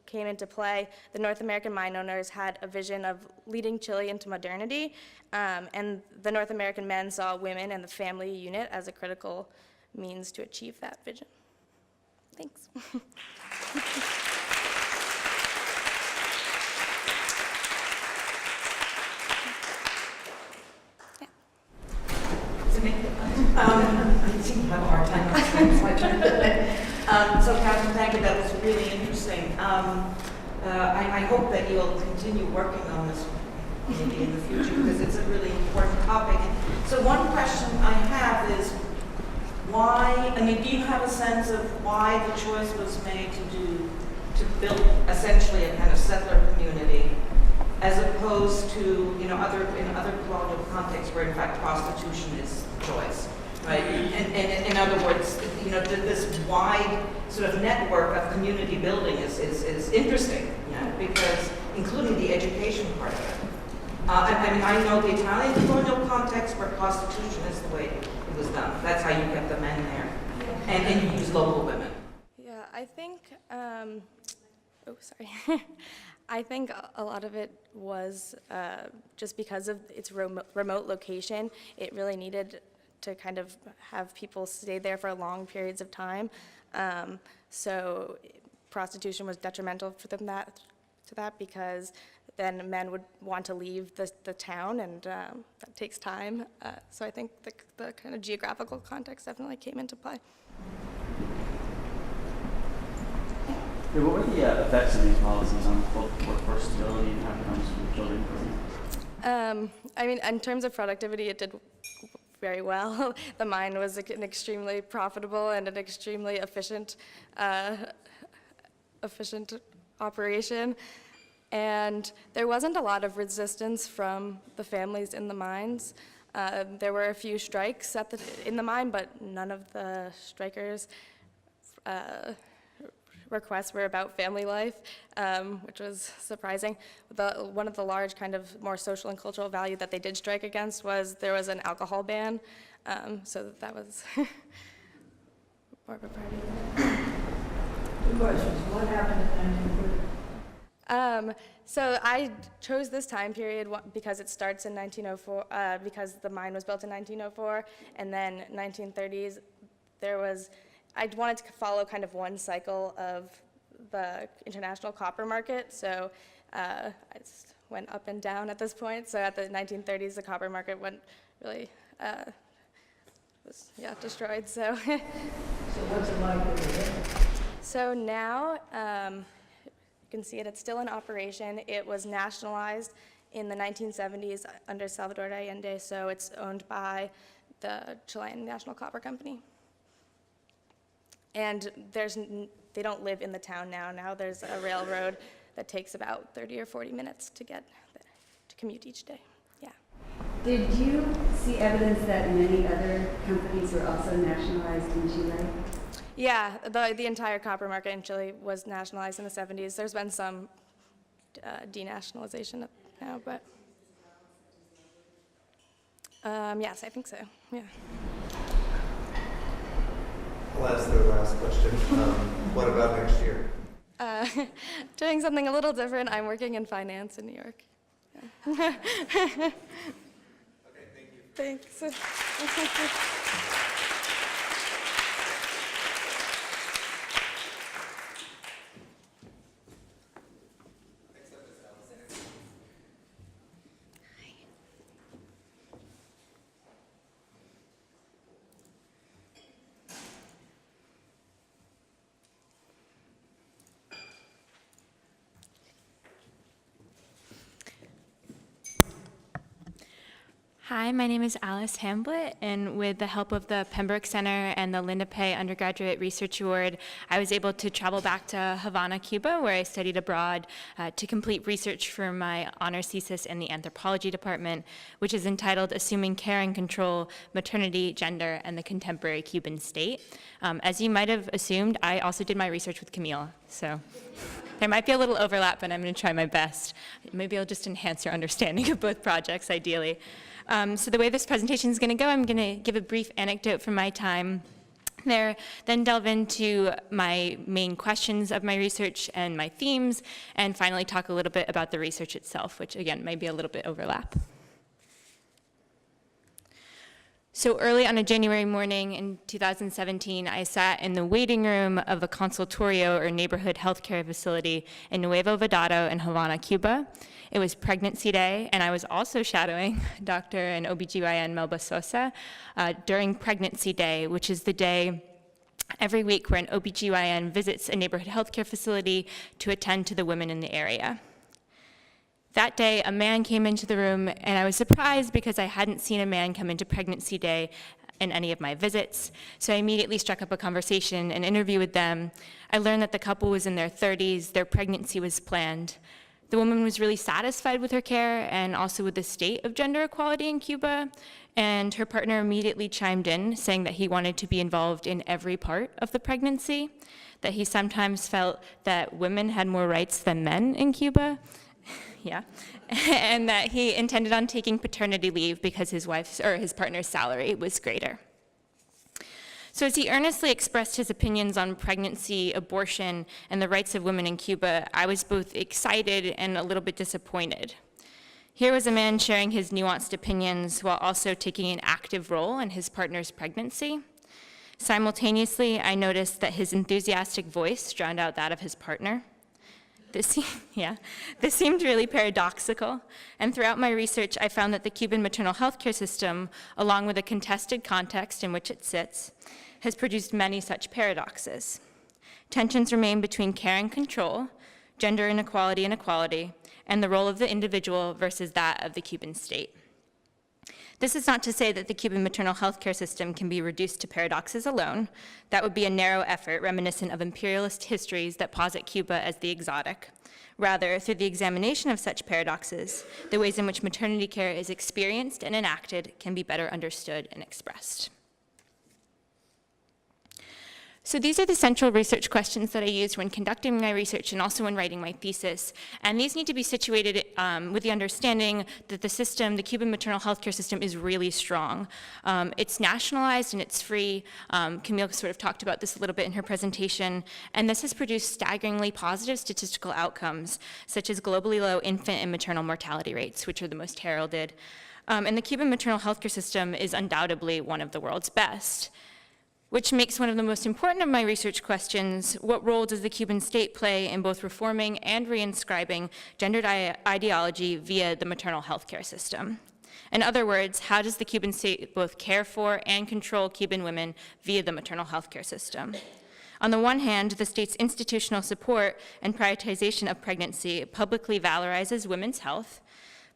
came into play. The North American mine owners had a vision of leading Chile into modernity, and the North American men saw women and the family unit as a critical means to achieve that vision. Thanks. I seem to have a hard time understanding my turn. So Catherine, thank you, that was really interesting. I hope that you'll continue working on this maybe in the future because it's a really important topic. So one question I have is why, I mean, do you have a sense of why the choice was made to build essentially a kind of settler community as opposed to, you know, in other colonial contexts where in fact prostitution is choice, right? And in other words, you know, this wide sort of network of community building is interesting, you know, because including the education part of it. I mean, I know the Italian colonial context where prostitution is the way it was done. That's how you kept the men there, and you use local women. Yeah, I think. I think a lot of it was just because of its remote location. It really needed to kind of have people stay there for long periods of time. So prostitution was detrimental for them to that because then men would want to leave the town, and that takes time. So I think the kind of geographical context definitely came into play. Yeah, what were the effects of these policies on workforce stability and outcomes for children? I mean, in terms of productivity, it did very well. The mine was an extremely profitable and an extremely efficient operation. And there wasn't a lot of resistance from the families in the mines. There were a few strikes in the mine, but none of the strikers' requests were about family life, which was surprising. One of the large kind of more social and cultural value that they did strike against was there was an alcohol ban, so that was more of a party. Two questions. What happened in 1940? So I chose this time period because it starts in 1904, because the mine was built in 1904, and then 1930s, I wanted to follow kind of one cycle of the international copper market, so I just went up and down at this point. So at the 1930s, the copper market went really, was destroyed, so. So what's it like over there? So now, you can see it's still in operation. It was nationalized in the 1970s under Salvador Allende, so it's owned by the Chilean National Copper Company. And they don't live in the town now. Now there's a railroad that takes about 30 or 40 minutes to commute each day. Yeah. Did you see evidence that many other companies were also nationalized in Chile? Yeah, the entire copper market in Chile was nationalized in the 70s. There's been some denationalization now, but yes, I think so, yeah. Well, that's the last question. What about next year? Doing something a little different. I'm working in finance in New York. Yeah. Okay, thank you. Thanks. Hi, my name is Alice Hamblett, and with the help of the Pembroke Center and the Linda Pei Undergraduate Research Award, I was able to travel back to Havana, Cuba, where I studied abroad to complete research for my honors thesis in the anthropology department, which is entitled Assuming Care and Control, Maternity, Gender, and the Contemporary Cuban State. As you might have assumed, I also did my research with Camille, so there might be a little overlap, but I'm going to try my best. Maybe I'll just enhance your understanding of both projects, ideally. So the way this presentation is going to go, I'm going to give a brief anecdote from my time there, then delve into my main questions of my research and my themes, and finally talk a little bit about the research itself, which again might be a little bit overlap. So early on a January morning in 2017, I sat in the waiting room of a consultorio or neighborhood healthcare facility in Nuevo Vedado in Havana, Cuba. It was pregnancy day, and I was also shadowing Dr. and OBGYN Melba Sosa during pregnancy day, which is the day every week where an OBGYN visits a neighborhood healthcare facility to attend to the women in the area. That day, a man came into the room, and I was surprised because I hadn't seen a man come into pregnancy day in any of my visits. So I immediately struck up a conversation, an interview with them. I learned that the couple was in their 30s, their pregnancy was planned. The woman was really satisfied with her care and also with the state of gender equality in Cuba, and her partner immediately chimed in, saying that he wanted to be involved in every part of the pregnancy, that he sometimes felt that women had more rights than men in Cuba. Yeah, and that he intended on taking paternity leave because his partner's salary was greater. So as he earnestly expressed his opinions on pregnancy, abortion, and the rights of women in Cuba, I was both excited and a little bit disappointed. Here was a man sharing his nuanced opinions while also taking an active role in his partner's pregnancy. Simultaneously, I noticed that his enthusiastic voice drowned out that of his partner. This seemed really paradoxical, and throughout my research, I found that the Cuban maternal health care system, along with the contested context in which it sits, has produced many such paradoxes. Tensions remain between care and control, gender inequality and equality, and the role of the individual versus that of the Cuban state. This is not to say that the Cuban maternal health care system can be reduced to paradoxes alone. That would be a narrow effort reminiscent of imperialist histories that posit Cuba as the exotic. Rather, through the examination of such paradoxes, the ways in which maternity care is experienced and enacted can be better understood and expressed. So these are the central research questions that I used when conducting my research and also when writing my thesis. And these need to be situated with the understanding that the Cuban maternal health care system is really strong. It's nationalized and it's free. Camille sort of talked about this a little bit in her presentation. And this has produced staggeringly positive statistical outcomes, such as globally low infant and maternal mortality rates, which are the most heralded. And the Cuban maternal health care system is undoubtedly one of the world's best. Which makes one of the most important of my research questions: what role does the Cuban state play in both reforming and reinscribing gendered ideology via the maternal health care system? In other words, how does the Cuban state both care for and control Cuban women via the maternal health care system? On the one hand, the state's institutional support and prioritization of pregnancy publicly valorizes women's health,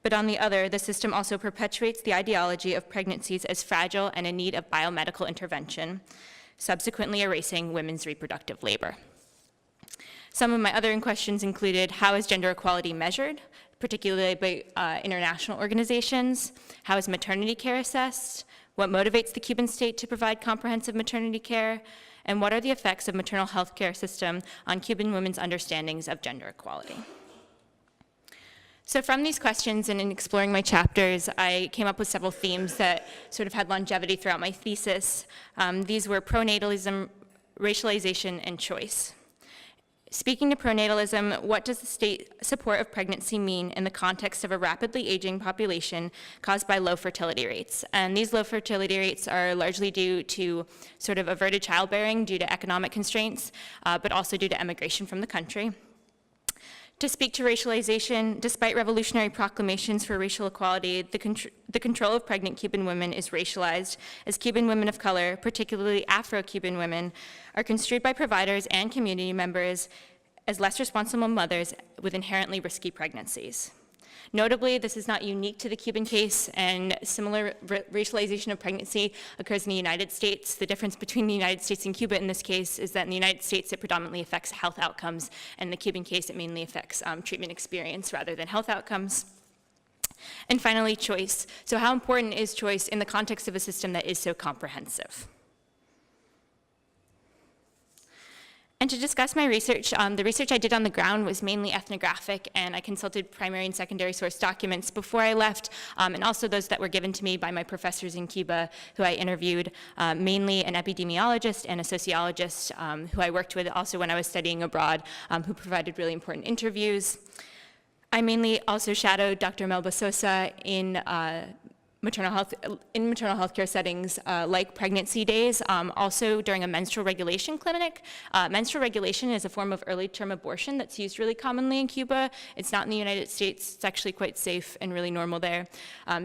but on the other, the system also perpetuates the ideology of pregnancies as fragile and in need of biomedical intervention, subsequently erasing women's reproductive labor. Some of my other questions included: how is gender equality measured, particularly by international organizations? How is maternity care assessed? What motivates the Cuban state to provide comprehensive maternity care? And what are the effects of maternal health care system on Cuban women's understandings of gender equality? So from these questions and in exploring my chapters, I came up with several themes that sort of had longevity throughout my thesis. These were pronatalism, racialization, and choice. Speaking to pronatalism, what does the state support of pregnancy mean in the context of a rapidly aging population caused by low fertility rates? And these low fertility rates are largely due to sort of averted childbearing due to economic constraints, but also due to emigration from the country. To speak to racialization, despite revolutionary proclamations for racial equality, the control of pregnant Cuban women is racialized, as Cuban women of color, particularly Afro-Cuban women, are construed by providers and community members as less responsible mothers with inherently risky pregnancies. Notably, this is not unique to the Cuban case, and similar racialization of pregnancy occurs in the United States. The difference between the United States and Cuba in this case is that in the United States, it predominantly affects health outcomes, and in the Cuban case, it mainly affects treatment experience rather than health outcomes. And finally, choice. So how important is choice in the context of a system that is so comprehensive? And to discuss my research, the research I did on the ground was mainly ethnographic, and I consulted primary and secondary source documents before I left, and also those that were given to me by my professors in Cuba who I interviewed, mainly an epidemiologist and a sociologist who I worked with also when I was studying abroad, who provided really important interviews. I mainly also shadowed Dr. Melba Sosa in maternal health care settings like pregnancy days, also during a menstrual regulation clinic. Menstrual regulation is a form of early term abortion that's used really commonly in Cuba. It's not in the United States. It's actually quite safe and really normal there.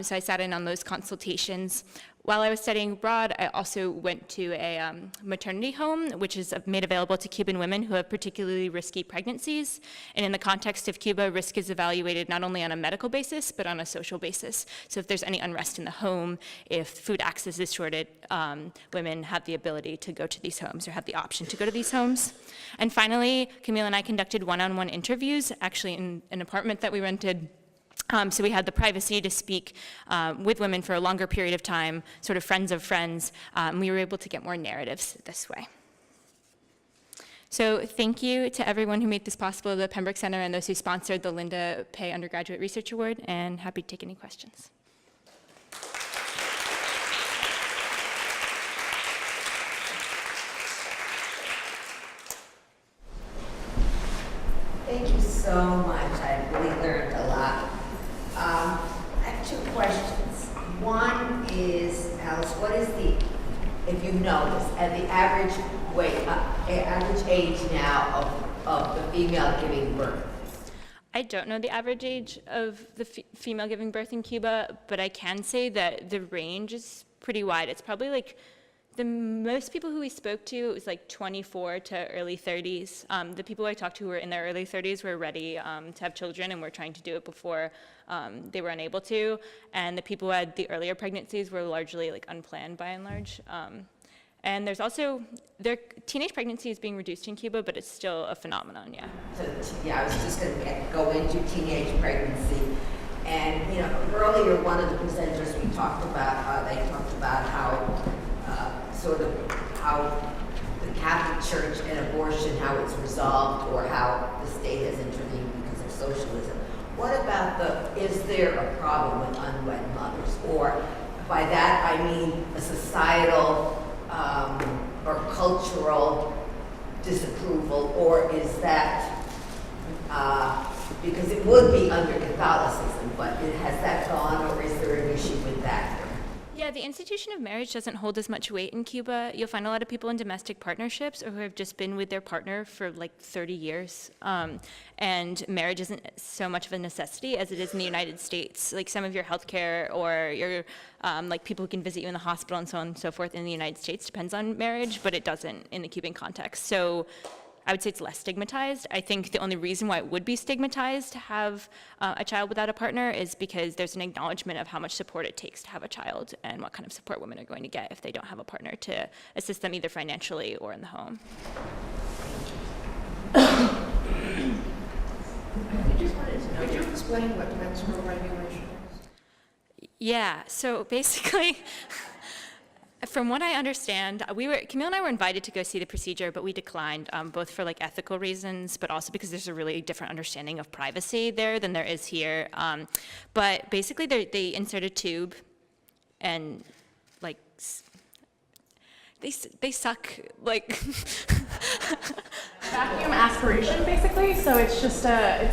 So I sat in on those consultations. While I was studying abroad, I also went to a maternity home, which is made available to Cuban women who have particularly risky pregnancies. And in the context of Cuba, risk is evaluated not only on a medical basis, but on a social basis. So if there's any unrest in the home, if food access is shorted, women have the ability to go to these homes or have the option to go to these homes. And finally, Camille and I conducted one-on-one interviews, actually in an apartment that we rented. So we had the privacy to speak with women for a longer period of time, sort of friends of friends. We were able to get more narratives this way. So thank you to everyone who made this possible, the Pembroke Center and those who sponsored the Linda Pei Undergraduate Research Award, and happy to take any questions. Thank you so much. I really learned a lot. I have two questions. One is, Alice, what is if you notice, the average age now of the female giving birth? I don't know the average age of the female giving birth in Cuba, but I can say that the range is pretty wide. It's probably like the most people who we spoke to, it was like 24 to early 30s. The people I talked to who were in their early 30s were ready to have children and were trying to do it before they were unable to. And the people who had the earlier pregnancies were largely like unplanned by and large. And there's also, teenage pregnancy is being reduced in Cuba, but it's still a phenomenon, yeah. Yeah, I was just going to go into teenage pregnancy. And, you know, earlier one of the presenters we talked about, they talked about how how the Catholic Church and abortion, how it's resolved, or how the state has intervened because of socialism. What about is there a problem with unwed mothers? Or by that I mean a societal or cultural disapproval, or is that, because it would be under Catholicism, but has that gone, or is there an issue with that? Yeah, the institution of marriage doesn't hold as much weight in Cuba. You'll find a lot of people in domestic partnerships or who have just been with their partner for like 30 years. And marriage isn't so much of a necessity as it is in the United States. Like some of your healthcare or your like people who can visit you in the hospital and so on and so forth in the United States depends on marriage, but it doesn't in the Cuban context. So I would say it's less stigmatized. I think the only reason why it would be stigmatized to have a child without a partner is because there's an acknowledgement of how much support it takes to have a child and what kind of support women are going to get if they don't have a partner to assist them either financially or in the home. Could you explain what menstrual regulation is? Yeah, so basically, from what I understand, Camille and I were invited to go see the procedure, but we declined, both for like ethical reasons, but also because there's a really different understanding of privacy there than there is here. But basically, they insert a tube, and like they suck like vacuum aspiration, basically. So it's just it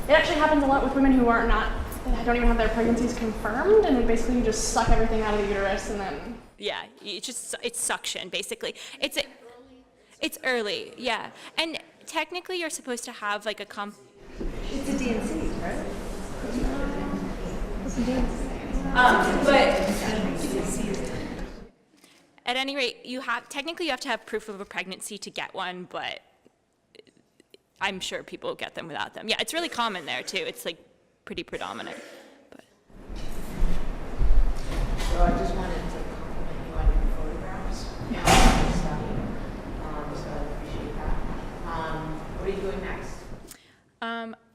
actually happens a lot with women who don't even have their pregnancies confirmed, and basically you just suck everything out of the uterus and then. Yeah, it's suction, basically. It's early, yeah. And technically you're supposed to have like It's a DNC, right? It's a DNC. But at any rate, technically you have to have proof of a pregnancy to get one, but I'm sure people get them without them. Yeah, it's really common there too. It's like pretty predominant. But. So I just wanted to compliment you on your photographs and your study. So I appreciate that. What are you doing next?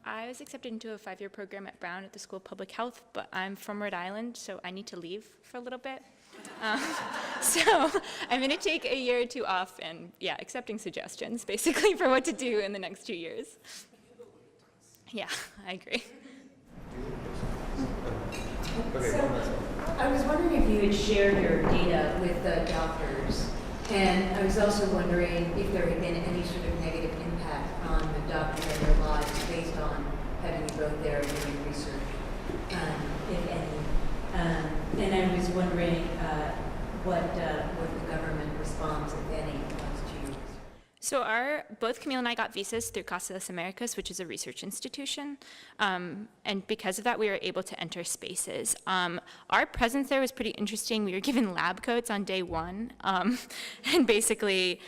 I was accepted into a 5-year program at Brown at the School of Public Health, but I'm from Rhode Island, so I need to leave for a little bit. So I'm going to take a year or 2 off and, yeah, accepting suggestions, basically, for what to do in the next 2 years. Yeah, I agree. So I was wondering if you had shared your data with the doctors, and I was also wondering if there had been any sort of negative impact on the doctors and their lives based on having you both there doing research, if any. And I was wondering what the government response, if any, was to you. So both Camille and I got visas through Casa las Americas, which is a research institution. And because of that, we were able to enter spaces. Our presence there was pretty interesting. We were given lab coats on day 1. And basically,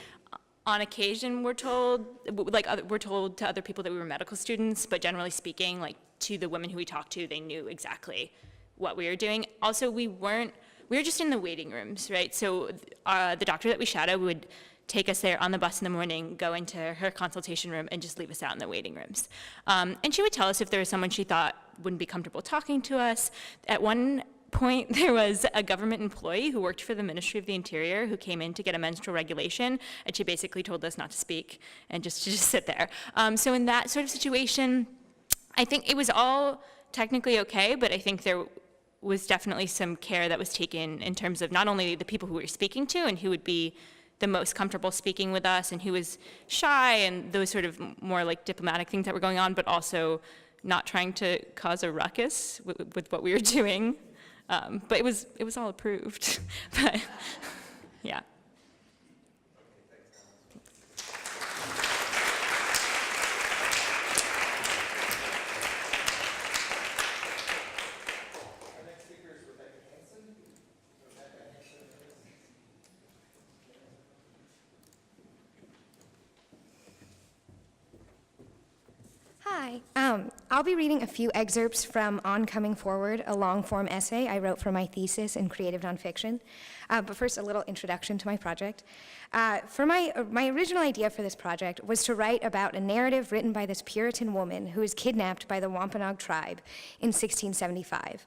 on occasion, we're told to other people that we were medical students, but generally speaking, like to the women who we talked to, they knew exactly what we were doing. Also, we were just in the waiting rooms, right? So the doctor that we shadowed would take us there on the bus in the morning, go into her consultation room, and just leave us out in the waiting rooms. And she would tell us if there was someone she thought wouldn't be comfortable talking to us. At one point, there was a government employee who worked for the Ministry of the Interior who came in to get a menstrual regulation, and she basically told us not to speak and just to sit there. So in that sort of situation, I think it was all technically okay, but I think there was definitely some care that was taken in terms of not only the people who we were speaking to and who would be the most comfortable speaking with us and who was shy and those sort of more like diplomatic things that were going on, but also not trying to cause a ruckus with what we were doing. But it was all approved. But yeah. Hi. I'll be reading a few excerpts from On Coming Forward, a long-form essay I wrote for my thesis in creative nonfiction. But first, a little introduction to my project. My original idea for this project was to write about a narrative written by this Puritan woman who was kidnapped by the Wampanoag tribe in 1675.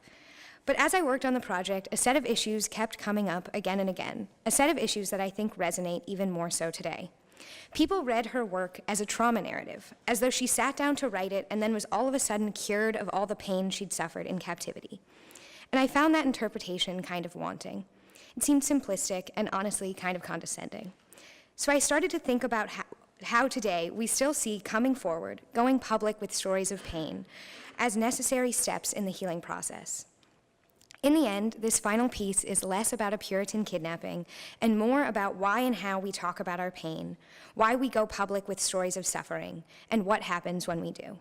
But as I worked on the project, a set of issues kept coming up again and again, a set of issues that I think resonate even more so today. People read her work as a trauma narrative, as though she sat down to write it and then was all of a sudden cured of all the pain she'd suffered in captivity. And I found that interpretation kind of wanting. It seemed simplistic and honestly kind of condescending. So I started to think about how today we still see coming forward, going public with stories of pain, as necessary steps in the healing process. In the end, this final piece is less about a Puritan kidnapping and more about why and how we talk about our pain, why we go public with stories of suffering, and what happens when we do.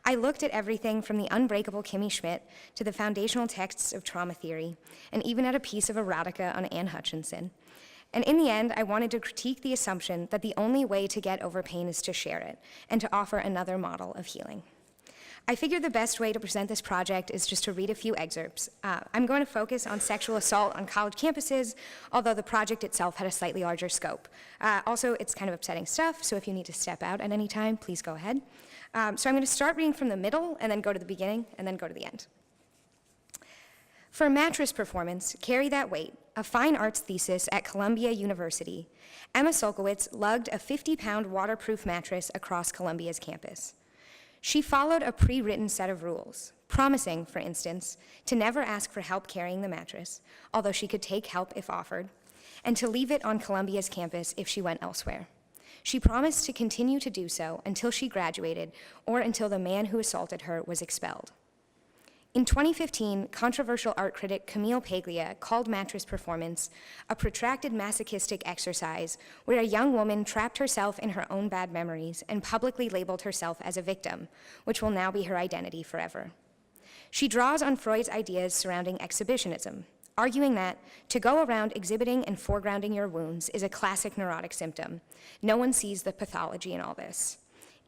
I looked at everything from the unbreakable Kimmy Schmidt to the foundational texts of trauma theory, and even at a piece of erotica on Anne Hutchinson. And in the end, I wanted to critique the assumption that the only way to get over pain is to share it, and to offer another model of healing. I figured the best way to present this project is just to read a few excerpts. I'm going to focus on sexual assault on college campuses, although the project itself had a slightly larger scope. Also, it's kind of upsetting stuff, so if you need to step out at any time, please go ahead. So I'm going to start reading from the middle, and then go to the beginning, and then go to the end. For a mattress performance, Carry That Weight, a fine arts thesis at Columbia University, Emma Solkowitz lugged a 50-pound waterproof mattress across Columbia's campus. She followed a pre-written set of rules, promising, for instance, to never ask for help carrying the mattress, although she could take help if offered, and to leave it on Columbia's campus if she went elsewhere. She promised to continue to do so until she graduated or until the man who assaulted her was expelled. In 2015, controversial art critic Camille Paglia called Mattress Performance a protracted masochistic exercise where a young woman trapped herself in her own bad memories and publicly labeled herself as a victim, which will now be her identity forever. She draws on Freud's ideas surrounding exhibitionism, arguing that to go around exhibiting and foregrounding your wounds is a classic neurotic symptom. No one sees the pathology in all this.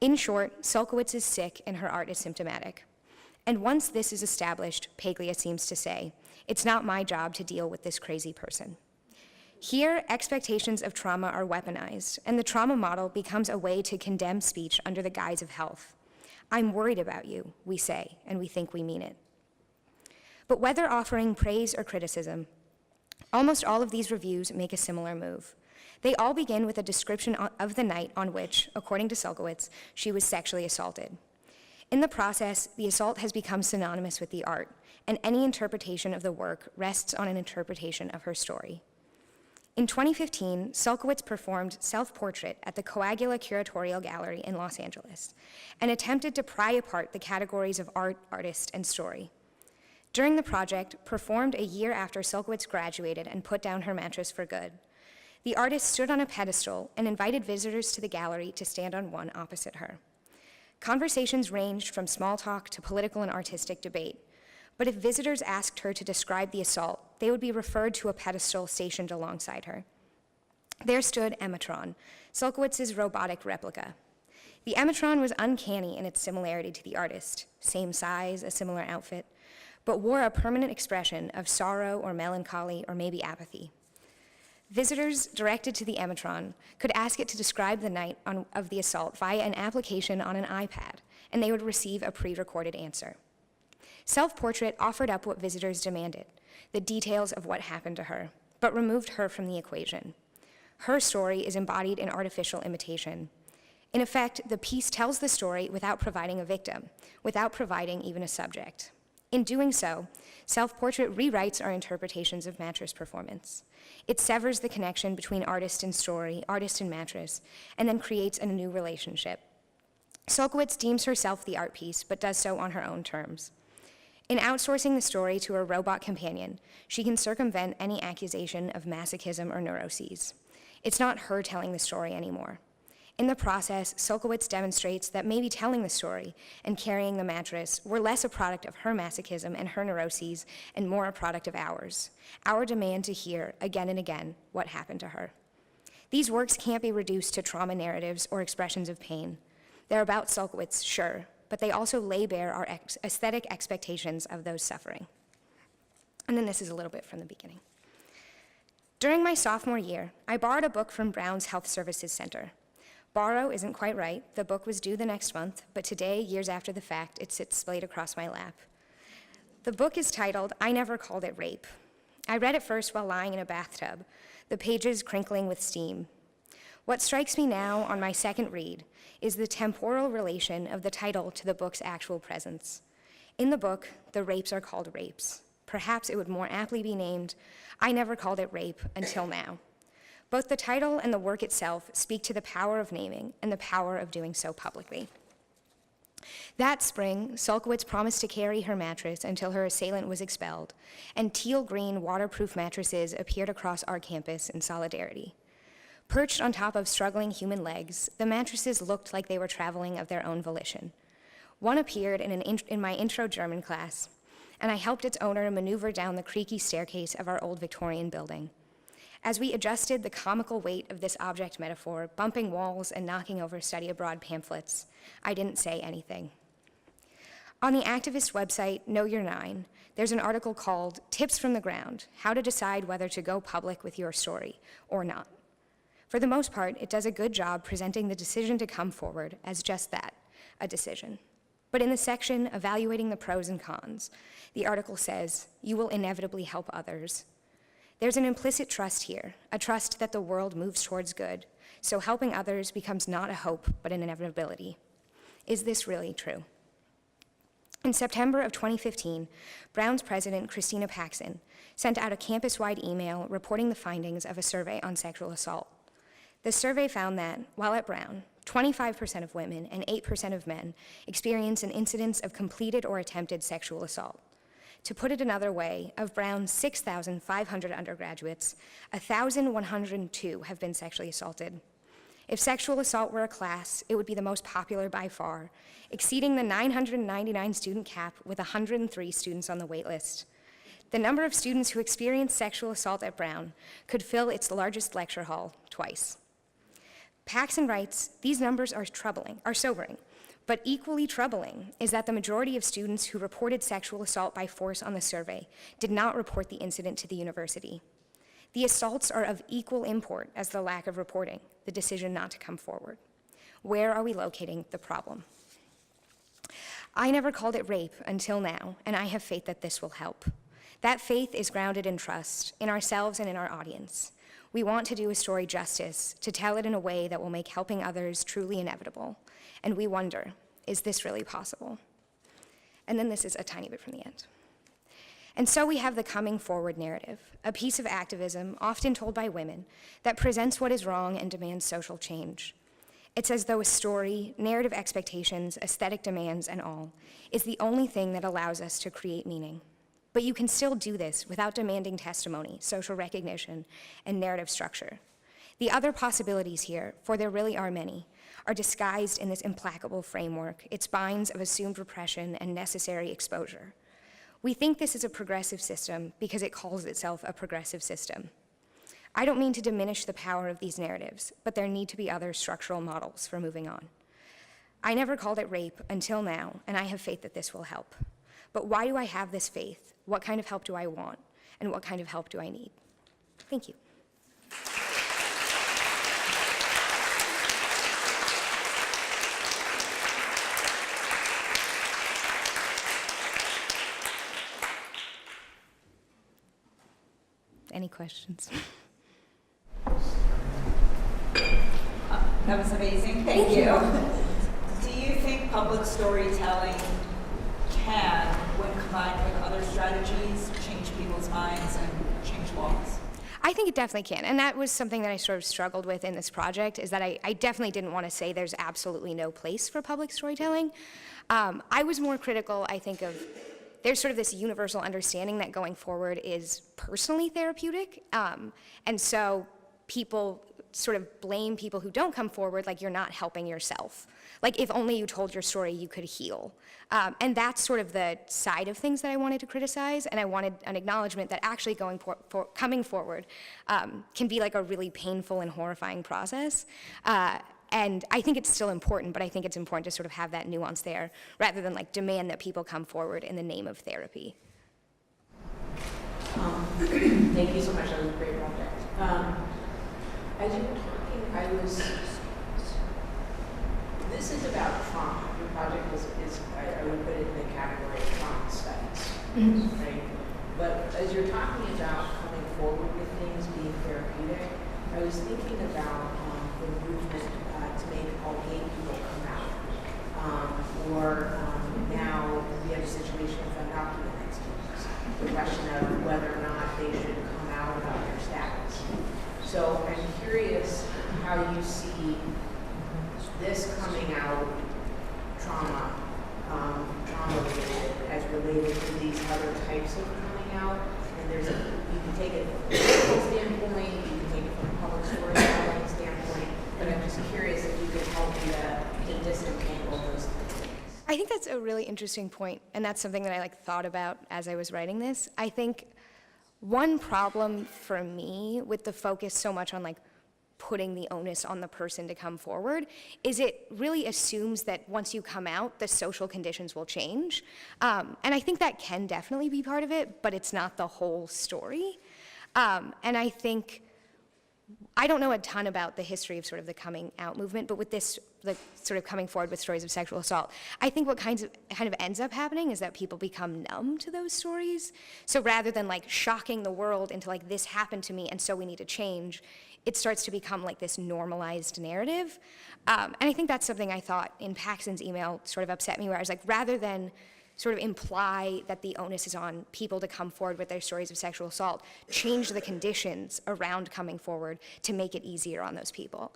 In short, Solkowitz is sick and her art is symptomatic. And once this is established, Paglia seems to say, it's not my job to deal with this crazy person. Here, expectations of trauma are weaponized, and the trauma model becomes a way to condemn speech under the guise of health. I'm worried about you, we say, and we think we mean it. But whether offering praise or criticism, almost all of these reviews make a similar move. They all begin with a description of the night on which, according to Sulkowicz, she was sexually assaulted. In the process, the assault has become synonymous with the art, and any interpretation of the work rests on an interpretation of her story. In 2015, Sulkowicz performed Self-Portrait at the Coagula Curatorial Gallery in Los Angeles and attempted to pry apart the categories of art, artist, and story. During the project, performed a year after Sulkowicz graduated and put down her mattress for good, the artist stood on a pedestal and invited visitors to the gallery to stand on one opposite her. Conversations ranged from small talk to political and artistic debate, but if visitors asked her to describe the assault, they would be referred to a pedestal stationed alongside her. There stood Ematron, Sulkowicz's robotic replica. The Ematron was uncanny in its similarity to the artist, same size, a similar outfit, but wore a permanent expression of sorrow or melancholy or maybe apathy. Visitors directed to the Ematron could ask it to describe the night of the assault via an application on an iPad, and they would receive a pre-recorded answer. Self-Portrait offered up what visitors demanded, the details of what happened to her, but removed her from the equation. Her story is embodied in artificial imitation. In effect, the piece tells the story without providing a victim, without providing even a subject. In doing so, Self-Portrait rewrites our interpretations of mattress performance. It severs the connection between artist and story, artist and mattress, and then creates a new relationship. Sulkowicz deems herself the art piece, but does so on her own terms. In outsourcing the story to a robot companion, she can circumvent any accusation of masochism or neuroses. It's not her telling the story anymore. In the process, Sulkowicz demonstrates that maybe telling the story and carrying the mattress were less a product of her masochism and her neuroses and more a product of ours, our demand to hear again and again what happened to her. These works can't be reduced to trauma narratives or expressions of pain. They're about Sulkowicz, sure, but they also lay bare our aesthetic expectations of those suffering. And then this is a little bit from the beginning. During my sophomore year, I borrowed a book from Brown's Health Services Center. Borrow isn't quite right. The book was due the next month, but today, years after the fact, it sits splayed across my lap. The book is titled, I Never Called It Rape. I read it first while lying in a bathtub, the pages crinkling with steam. What strikes me now on my second read is the temporal relation of the title to the book's actual presence. In the book, the rapes are called rapes. Perhaps it would more aptly be named, I Never Called It Rape Until Now. Both the title and the work itself speak to the power of naming and the power of doing so publicly. That spring, Sulkowicz promised to carry her mattress until her assailant was expelled, and teal-green waterproof mattresses appeared across our campus in solidarity. Perched on top of struggling human legs, the mattresses looked like they were traveling of their own volition. One appeared in my intro German class, and I helped its owner maneuver down the creaky staircase of our old Victorian building. As we adjusted the comical weight of this object metaphor, bumping walls and knocking over study abroad pamphlets, I didn't say anything. On the activist website, Know Your Nine, there's an article called Tips from the Ground, How to Decide Whether to Go Public with Your Story or Not. For the most part, it does a good job presenting the decision to come forward as just that, a decision. But in the section evaluating the pros and cons, the article says, you will inevitably help others. There's an implicit trust here, a trust that the world moves towards good, so helping others becomes not a hope, but an inevitability. Is this really true? In September of 2015, Brown's president, Christina Paxson, sent out a campus-wide email reporting the findings of a survey on sexual assault. The survey found that, while at Brown, 25% of women and 8% of men experience an incidence of completed or attempted sexual assault. To put it another way, of Brown's 6,500 undergraduates, 1,102 have been sexually assaulted. If sexual assault were a class, it would be the most popular by far, exceeding the 999 student cap with 103 students on the wait list. The number of students who experienced sexual assault at Brown could fill its largest lecture hall twice. Paxson writes, these numbers are sobering. But equally troubling is that the majority of students who reported sexual assault by force on the survey did not report the incident to the university. The assaults are of equal import as the lack of reporting, the decision not to come forward. Where are we locating the problem? I never called it rape until now, and I have faith that this will help. That faith is grounded in trust, in ourselves and in our audience. We want to do a story justice, to tell it in a way that will make helping others truly inevitable. And we wonder, is this really possible? And then this is a tiny bit from the end. And so we have the coming forward narrative, a piece of activism often told by women that presents what is wrong and demands social change. It's as though a story, narrative expectations, aesthetic demands, and all, is the only thing that allows us to create meaning. But you can still do this without demanding testimony, social recognition, and narrative structure. The other possibilities here, for there really are many, are disguised in this implacable framework, its binds of assumed repression and necessary exposure. We think this is a progressive system because it calls itself a progressive system. I don't mean to diminish the power of these narratives, but there need to be other structural models for moving on. I never called it rape until now, and I have faith that this will help. But why do I have this faith? What kind of help do I want? And what kind of help do I need? Thank you. Any questions? That was amazing, thank you. Do you think public storytelling can, when combined with other strategies, change people's minds and change laws? I think it definitely can, and that was something that I sort of struggled with in this project, is that I definitely didn't want to say there's absolutely no place for public storytelling. I was more critical, I think, of there's sort of this universal understanding that going forward is personally therapeutic, and so people sort of blame people who don't come forward like you're not helping yourself. Like if only you told your story, you could heal. And that's sort of the side of things that I wanted to criticize, and I wanted an acknowledgement that actually coming forward can be like a really painful and horrifying process. And I think it's still important, but I think it's important to sort of have that nuance there, rather than like demand that people come forward in the name of therapy. Thank you so much, that was a great project. As you were talking, this is about trauma. Your project is I would put it in the category of trauma studies, right? But as you're talking about coming forward with things being therapeutic, I was thinking about the movement to make all gay people come out. Now we have a situation with undocumented students, the question of whether or not they should come out about their status. So I'm curious how you see this coming out trauma related as related to these other types of coming out. And you can take it from a political standpoint, you can take it from a public storytelling standpoint, but I'm just curious if you could help me to disentangle those things. I think that's a really interesting point, and that's something that I thought about as I was writing this. I think one problem for me with the focus so much on putting the onus on the person to come forward is it really assumes that once you come out, the social conditions will change. And I think that can definitely be part of it, but it's not the whole story. And I think, I don't know a ton about the history of sort of the coming out movement, but with this, sort of coming forward with stories of sexual assault, I think what kind of ends up happening is that people become numb to those stories. So rather than shocking the world into this happened to me and so we need to change, it starts to become this normalized narrative. And I think that's something I thought in Paxton's email sort of upset me, where I was rather than sort of imply that the onus is on people to come forward with their stories of sexual assault, change the conditions around coming forward to make it easier on those people.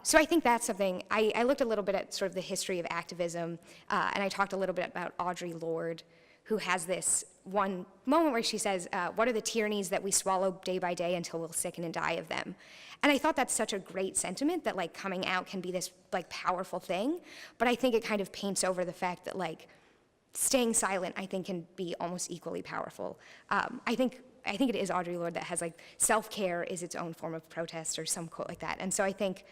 So I think that's something, I looked a little bit at sort of the history of activism, and I talked a little bit about Audre Lorde, who has this one moment where she says, what are the tyrannies that we swallow day by day until we'll sicken and die of them? And I thought that's such a great sentiment that coming out can be this powerful thing, but I think it kind of paints over the fact that staying silent, I think, can be almost equally powerful. I think it is Audre Lorde that has self-care is its own form of protest or some quote like that. And so I think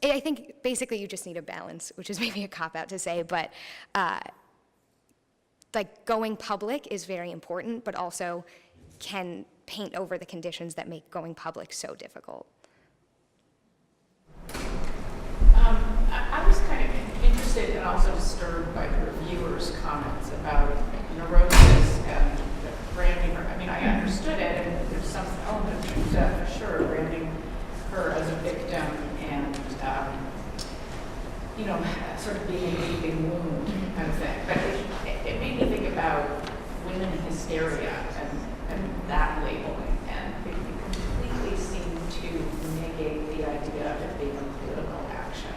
I think basically you just need a balance, which is maybe a cop-out to say, but like going public is very important, but also can paint over the conditions that make going public so difficult. I was kind of interested and also disturbed by the reviewer's comments about neurosis and branding her. I mean, I understood it, and there's some element of truth to that for sure, branding her as a victim and, you know, sort of being a gaping wound kind of thing. But it made me think about women hysteria and that labeling, and it completely seemed to negate the idea of it being a political action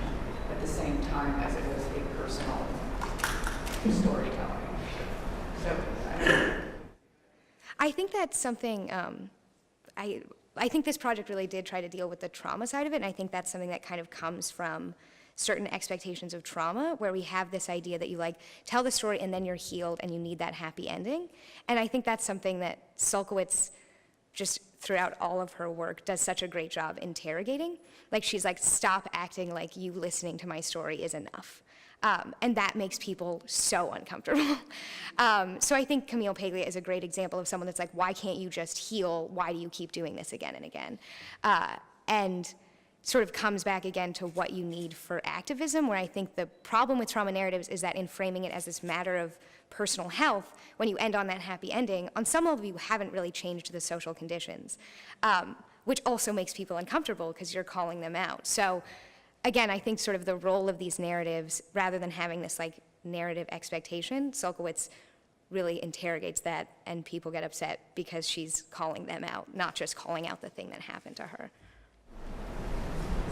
at the same time as it was a personal storytelling. So, I think that's something, I think this project really did try to deal with the trauma side of it, and I think that's something that kind of comes from certain expectations of trauma, where we have this idea that you like tell the story and then you're healed and you need that happy ending. And I think that's something that Sulkowicz, just throughout all of her work, does such a great job interrogating. Like, she's like, stop acting like you listening to my story is enough. And that makes people so uncomfortable. So I think Camille Paglia is a great example of someone that's like, why can't you just heal? Why do you keep doing this again and again? And sort of comes back again to what you need for activism, where I think the problem with trauma narratives is that in framing it as this matter of personal health, when you end on that happy ending, on some level you haven't really changed the social conditions, which also makes people uncomfortable because you're calling them out. So again, I think sort of the role of these narratives, rather than having this like narrative expectation, Sulkowicz really interrogates that, and people get upset because she's calling them out, not just calling out the thing that happened to her.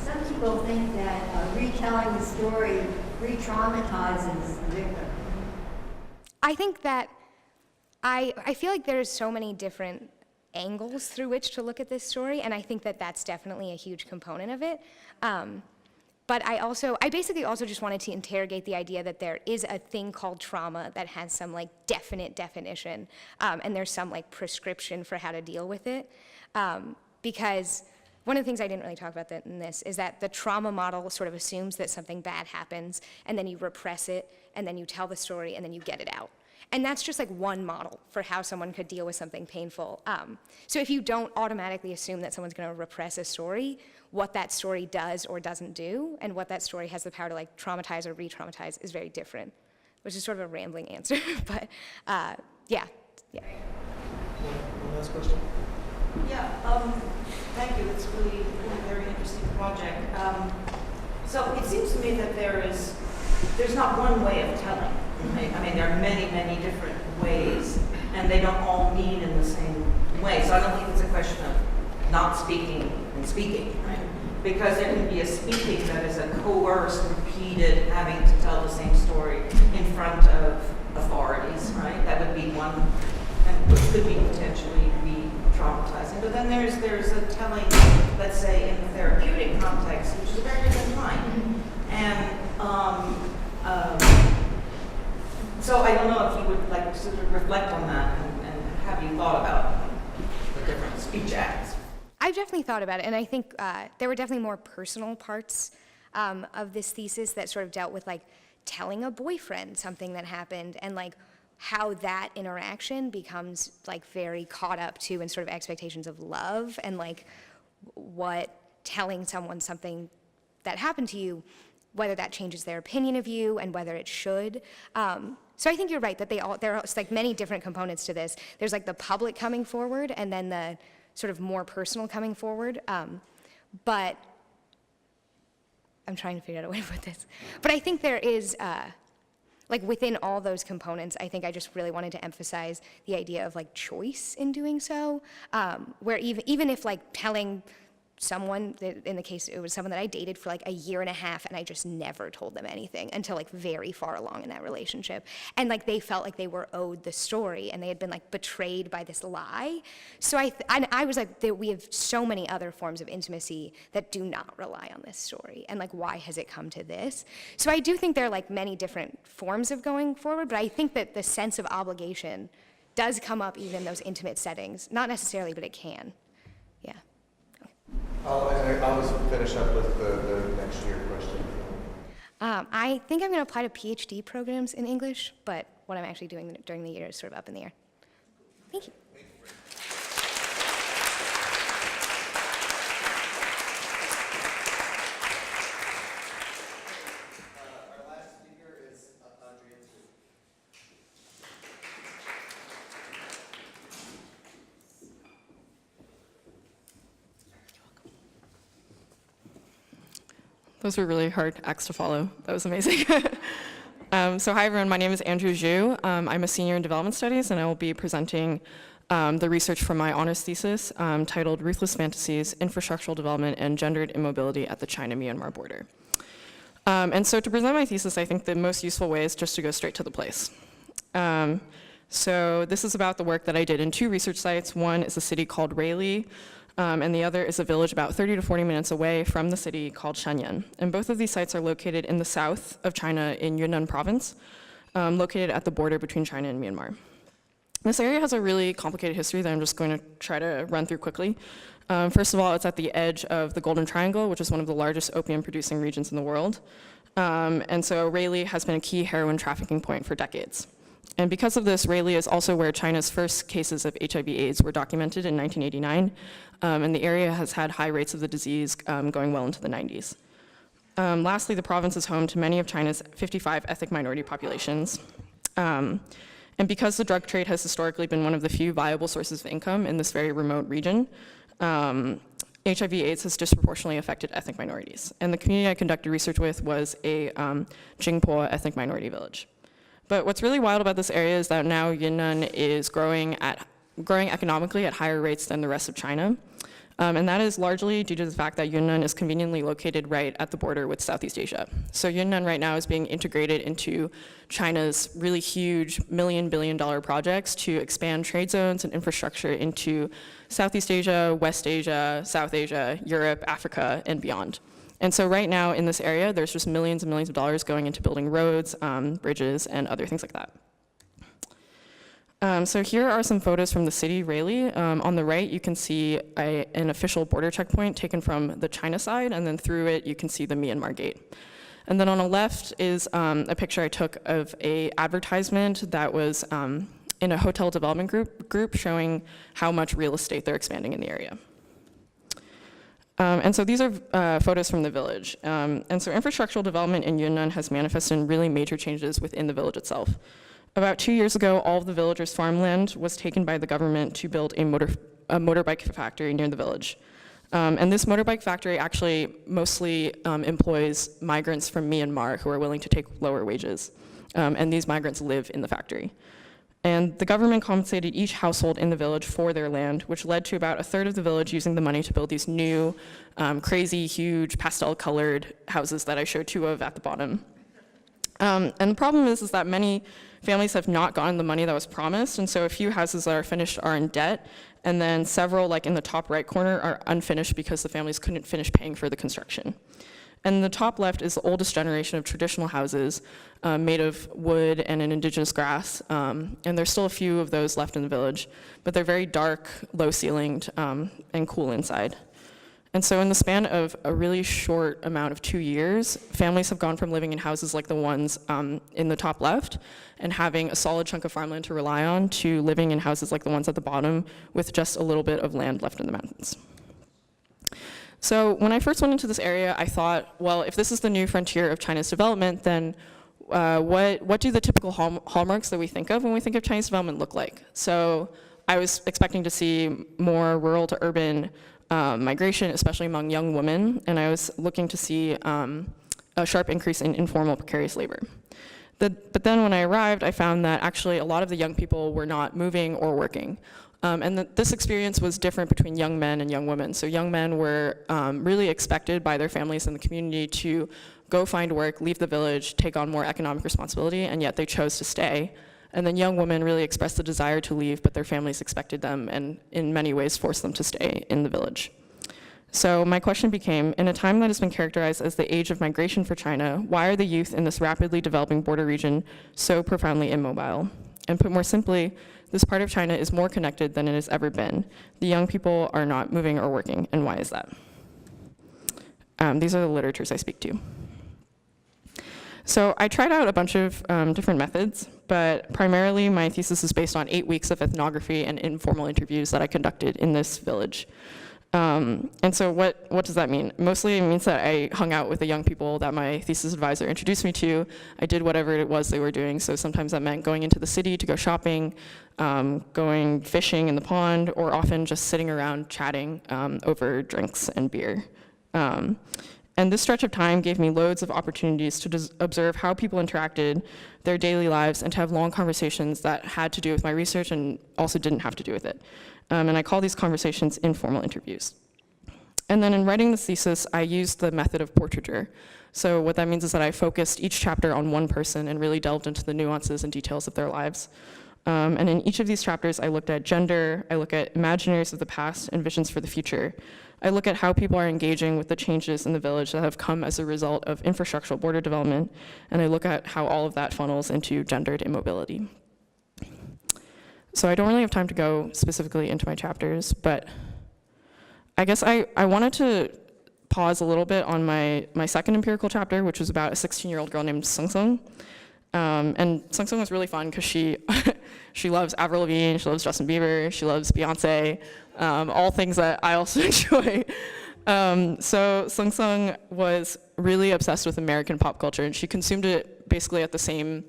Some people think that retelling the story re-traumatizes the victim. I think that I feel like there's so many different angles through which to look at this story, and I think that that's definitely a huge component of it. But I basically also just wanted to interrogate the idea that there is a thing called trauma that has some like definite definition, and there's some like prescription for how to deal with it. Because one of the things I didn't really talk about in this is that the trauma model sort of assumes that something bad happens, and then you repress it, and then you tell the story, and then you get it out. And that's just like one model for how someone could deal with something painful. So if you don't automatically assume that someone's gonna repress a story, what that story does or doesn't do, and what that story has the power to like traumatize or re-traumatize is very different, which is sort of a rambling answer, but yeah. One last question. Yeah, thank you. It's really a very interesting project. So it seems to me that there's not one way of telling. Right? I mean, there are many, many different ways, and they don't all mean in the same way. So I don't think it's a question of not speaking and speaking, right? Because there can be a speaking that is a coerced, repeated, having to tell the same story in front of authorities, right? That would be one, and which could be potentially re-traumatizing. But then there's a telling, let's say, in the therapeutic context, which is a very different kind. And so I don't know if you would like to sort of reflect on that and have you thought about the different speech acts? I've definitely thought about it, and I think there were definitely more personal parts of this thesis that sort of dealt with like telling a boyfriend something that happened, and like how that interaction becomes like very caught up to in sort of expectations of love, and like what telling someone something that happened to you, whether that changes their opinion of you and whether it should. So I think you're right that there are like many different components to this. There's like the public coming forward, and then the sort of more personal coming forward. But I'm trying to figure out a way to put this. But I think there is, like within all those components, I think I just really wanted to emphasize the idea of like choice in doing so, where even if like telling someone, in the case, it was someone that I dated for like a year and a half, and I just never told them anything until like very far along in that relationship. And like they felt like they were owed the story, and they had been like betrayed by this lie. So I was like, we have so many other forms of intimacy that do not rely on this story. And like, why has it come to this? So I do think there are like many different forms of going forward, but I think that the sense of obligation does come up even in those intimate settings. Not necessarily, but it can. Yeah. Okay. I'll just finish up with the next year question. I think I'm going to apply to PhD programs in English, but what I'm actually doing during the year is sort of up in the air. Thank you. Our last speaker is Andrea. Those were really hard acts to follow. That was amazing. So hi everyone, my name is Andrew Zhu. I'm a senior in development studies and I will be presenting the research from my honors thesis titled Ruthless Fantasies, Infrastructural Development and Gendered Immobility at the China-Myanmar Border. And so to present my thesis, I think the most useful way is just to go straight to the place. So this is about the work that I did in two research sites. One is a city called Rayleigh, and the other is a village about 30 to 40 minutes away from the city called Shenyang. And both of these sites are located in the south of China in Yunnan province, located at the border between China and Myanmar. This area has a really complicated history that I'm just going to try to run through quickly. First of all, it's at the edge of the Golden Triangle, which is one of the largest opium-producing regions in the world. And so Rayleigh has been a key heroin trafficking point for decades. And because of this, Rayleigh is also where China's first cases of HIV/AIDS were documented in 1989, and the area has had high rates of the disease going well into the 90s. Lastly, the province is home to many of China's 55 ethnic minority populations. And because the drug trade has historically been one of the few viable sources of income in this very remote region, HIV/AIDS has disproportionately affected ethnic minorities. And the community I conducted research with was a Jingpo ethnic minority village. But what's really wild about this area is that now Yunnan is growing economically at higher rates than the rest of China. And that is largely due to the fact that Yunnan is conveniently located right at the border with Southeast Asia. So Yunnan right now is being integrated into China's really huge billion-billion-dollar projects to expand trade zones and infrastructure into Southeast Asia, West Asia, South Asia, Europe, Africa, and beyond. And so right now in this area, there's just millions and millions of dollars going into building roads, bridges, and other things like that. So here are some photos from the city, Rayleigh. On the right, you can see an official border checkpoint taken from the China side, and then through it, you can see the Myanmar gate. And then on the left is a picture I took of an advertisement that was in a hotel development group showing how much real estate they're expanding in the area. And so these are photos from the village. And so infrastructural development in Yunnan has manifested in really major changes within the village itself. About 2 years ago, all of the villagers' farmland was taken by the government to build a motorbike factory near the village. And this motorbike factory actually mostly employs migrants from Myanmar who are willing to take lower wages. And these migrants live in the factory. And the government compensated each household in the village for their land, which led to about a third of the village using the money to build these new, crazy, huge, pastel-colored houses that I showed two of at the bottom. And the problem is that many families have not gotten the money that was promised, and so a few houses that are finished are in debt, and then several, like in the top right corner, are unfinished because the families couldn't finish paying for the construction. And the top left is the oldest generation of traditional houses made of wood and an indigenous grass. And there's still a few of those left in the village, but they're very dark, low-ceilinged, and cool inside. And so in the span of a really short amount of 2 years, families have gone from living in houses like the ones in the top left and having a solid chunk of farmland to rely on to living in houses like the ones at the bottom with just a little bit of land left in the mountains. So when I first went into this area, I thought, well, if this is the new frontier of China's development, then what do the typical hallmarks that we think of when we think of Chinese development look like? So I was expecting to see more rural to urban migration, especially among young women, and I was looking to see a sharp increase in informal precarious labor. But then when I arrived, I found that actually a lot of the young people were not moving or working. And this experience was different between young men and young women. So young men were really expected by their families and the community to go find work, leave the village, take on more economic responsibility, and yet they chose to stay. And then young women really expressed the desire to leave, but their families expected them and in many ways forced them to stay in the village. So my question became, in a time that has been characterized as the age of migration for China, why are the youth in this rapidly developing border region so profoundly immobile? And put more simply, this part of China is more connected than it has ever been. The young people are not moving or working, and why is that? these are the literatures I speak to. So I tried out a bunch of different methods, but primarily my thesis is based on 8 weeks of ethnography and informal interviews that I conducted in this village. And so what does that mean? Mostly it means that I hung out with the young people that my thesis advisor introduced me to. I did whatever it was they were doing. So sometimes that meant going into the city to go shopping, going fishing in the pond, or often just sitting around chatting over drinks and beer. And this stretch of time gave me loads of opportunities to observe how people interacted, their daily lives, and to have long conversations that had to do with my research and also didn't have to do with it. And I call these conversations informal interviews. And then in writing this thesis, I used the method of portraiture. So what that means is that I focused each chapter on one person and really delved into the nuances and details of their lives. And in each of these chapters, I looked at gender, I look at imaginaries of the past and visions for the future. I look at how people are engaging with the changes in the village that have come as a result of infrastructural border development, and I look at how all of that funnels into gendered immobility. So I don't really have time to go specifically into my chapters, but I guess I wanted to pause a little bit on my second empirical chapter, which was about a 16-year-old girl named Sung Sung. And Sung Sung was really fun because she loves Avril Lavigne, she loves Justin Bieber, she loves Beyonce, all things that I also enjoy. So Sung Sung was really obsessed with American pop culture, and she consumed it basically at the same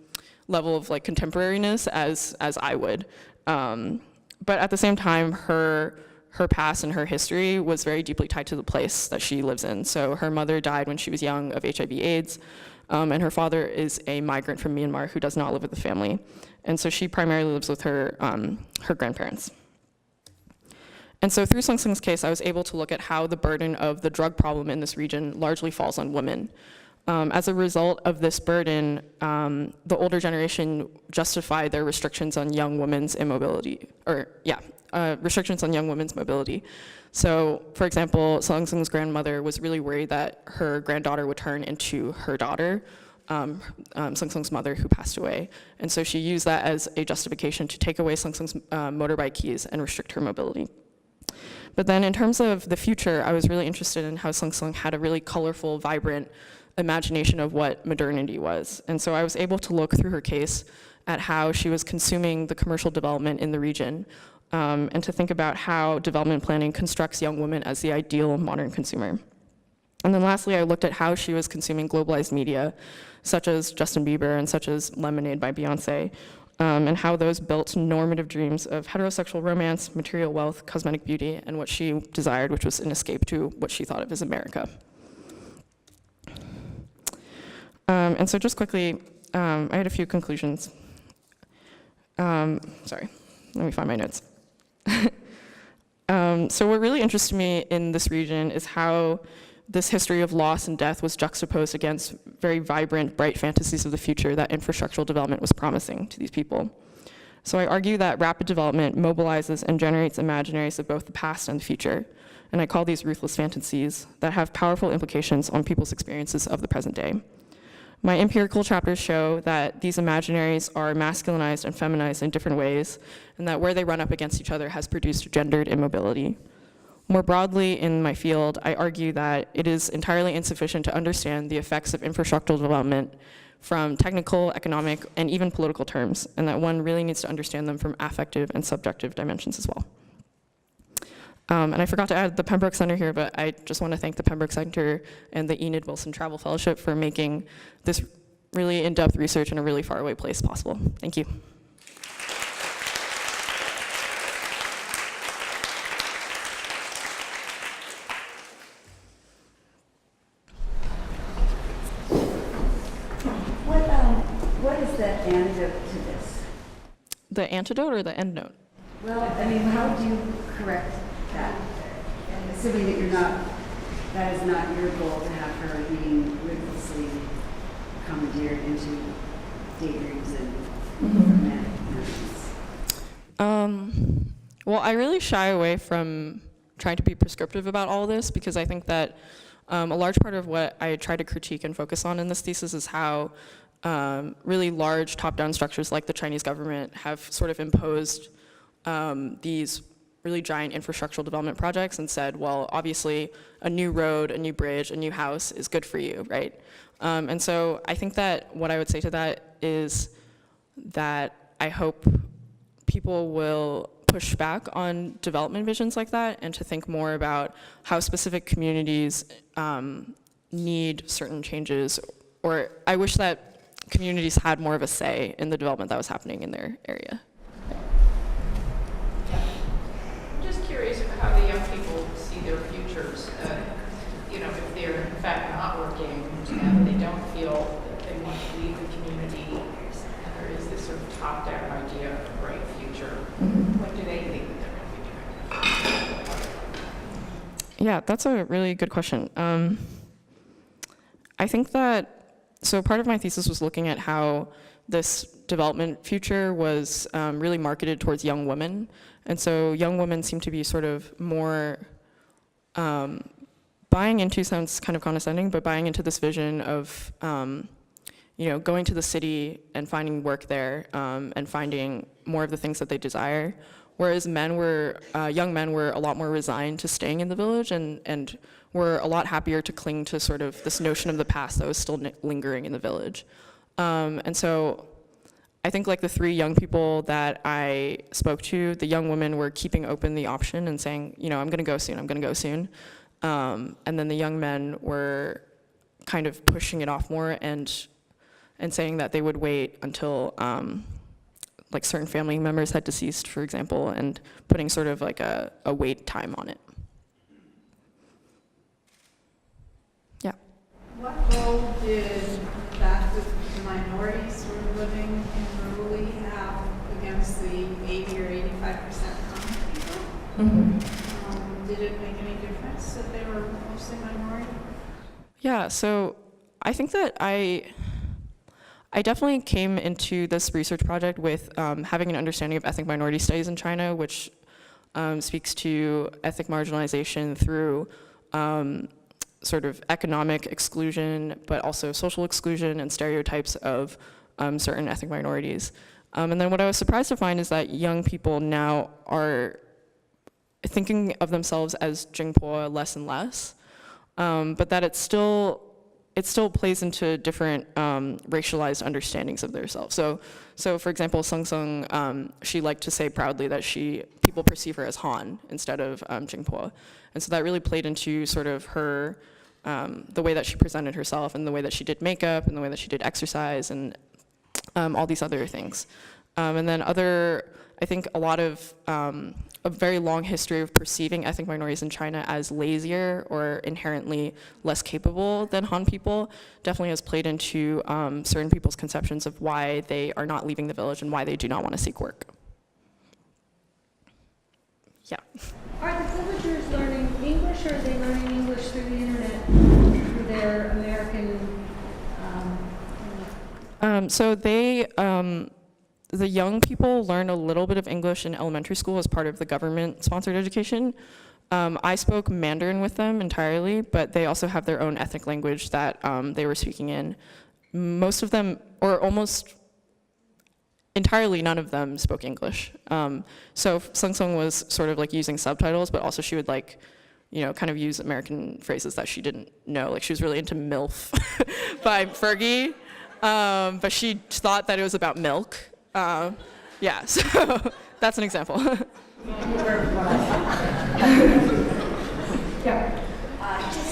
level of like contemporariness as I would. But at the same time, her past and her history was very deeply tied to the place that she lives in. So her mother died when she was young of HIV/AIDS. And her father is a migrant from Myanmar who does not live with the family. And so she primarily lives with her grandparents. And so through Sung Sung's case, I was able to look at how the burden of the drug problem in this region largely falls on women. As a result of this burden, the older generation justified their restrictions on young women's immobility, restrictions on young women's mobility. So, for example, Sung Sung's grandmother was really worried that her granddaughter would turn into her daughter, Sung Sung's mother, who passed away. And so she used that as a justification to take away Sung Sung's motorbike keys and restrict her mobility. But then in terms of the future, I was really interested in how Sung Sung had a really colorful, vibrant imagination of what modernity was. And so I was able to look through her case at how she was consuming the commercial development in the region, and to think about how development planning constructs young women as the ideal modern consumer. And then lastly, I looked at how she was consuming globalized media, such as Justin Bieber and such as Lemonade by Beyonce, and how those built normative dreams of heterosexual romance, material wealth, cosmetic beauty, and what she desired, which was an escape to what she thought of as America. And so just quickly, I had a few conclusions. Sorry, let me find my notes. So what really interested me in this region is how this history of loss and death was juxtaposed against very vibrant, bright fantasies of the future that infrastructural development was promising to these people. So I argue that rapid development mobilizes and generates imaginaries of both the past and the future, and I call these ruthless fantasies that have powerful implications on people's experiences of the present day. My empirical chapters show that these imaginaries are masculinized and feminized in different ways, and that where they run up against each other has produced gendered immobility. More broadly in my field, I argue that it is entirely insufficient to understand the effects of infrastructural development from technical, economic, and even political terms, and that one really needs to understand them from affective and subjective dimensions as well. And I forgot to add the Pembroke Center here, but I just want to thank the Pembroke Center and the Enid Wilson Travel Fellowship for making this really in-depth research in a really faraway place possible. Thank you. What is the antidote to this? The antidote or the end note? Well, I mean, how do you correct that? And assuming that that is not your goal to have her being ruthlessly commandeered into daydreams and romantic notions. Well, I really shy away from trying to be prescriptive about all this because I think that a large part of what I try to critique and focus on in this thesis is how really large top-down structures like the Chinese government have sort of imposed these really giant infrastructural development projects and said, well, obviously a new road, a new bridge, a new house is good for you, right? And so I think that what I would say to that is that I hope people will push back on development visions like that and to think more about how specific communities need certain changes, or I wish that communities had more of a say in the development that was happening in their area. I'm just curious how the young people see their futures. You know, if they're in fact not working and they don't feel that they want to leave the community, and there is this sort of top-down idea of a bright future, what do they think they're going to be doing? Yeah, that's a really good question. I think that, so part of my thesis was looking at how this development future was really marketed towards young women. And so young women seem to be sort of more buying into, sounds kind of condescending, but buying into this vision of you know, going to the city and finding work there and finding more of the things that they desire. Whereas men were, young men were a lot more resigned to staying in the village and were a lot happier to cling to sort of this notion of the past that was still lingering in the village. And so I think like the 3 young people that I spoke to, the young women were keeping open the option and saying, you know, I'm gonna go soon, I'm gonna go soon. And then the young men were kind of pushing it off more and saying that they would wait until like certain family members had deceased, for example, and putting sort of like a wait time on it. Yeah. What role did the fact that the minorities were living in rurally have against the 80 or 85% common people? Did it make any difference that they were mostly minority? Yeah, so I think that I definitely came into this research project with having an understanding of ethnic minority studies in China, which speaks to ethnic marginalization through sort of economic exclusion, but also social exclusion and stereotypes of certain ethnic minorities. And then what I was surprised to find is that young people now are thinking of themselves as Jingpo less and less, but that it still plays into different racialized understandings of themselves. So for example, Sung Sung, she liked to say proudly that people perceive her as Han instead of Jingpo. And so that really played into sort of her, the way that she presented herself and the way that she did makeup and the way that she did exercise and all these other things. And then I think a lot of a very long history of perceiving ethnic minorities in China as lazier or inherently less capable than Han people definitely has played into certain people's conceptions of why they are not leaving the village and why they do not want to seek work. Yeah. Are the villagers learning English, or are they learning English through the internet, through their American? So they, the young people learn a little bit of English in elementary school as part of the government-sponsored education. I spoke Mandarin with them entirely, but they also have their own ethnic language that they were speaking in. Most of them, or almost entirely none of them, spoke English. So Sung Sung was sort of like using subtitles, but also she would like, you know, kind of use American phrases that she didn't know. Like she was really into MILF by Fergie, but she thought that it was about milk. Yeah, so that's an example. Just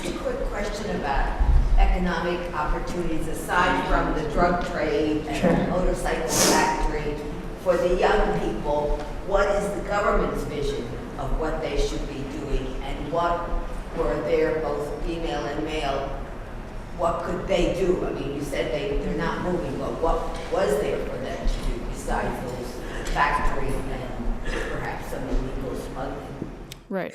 a quick question about economic opportunities aside from the drug trade and the motorcycle factory. For the young people, what is the government's vision of what they should be doing, and what were there, both female and male, what could they do? I mean, you said they're not moving, but what was there for them to do besides those factories and perhaps some illegal smuggling? Right.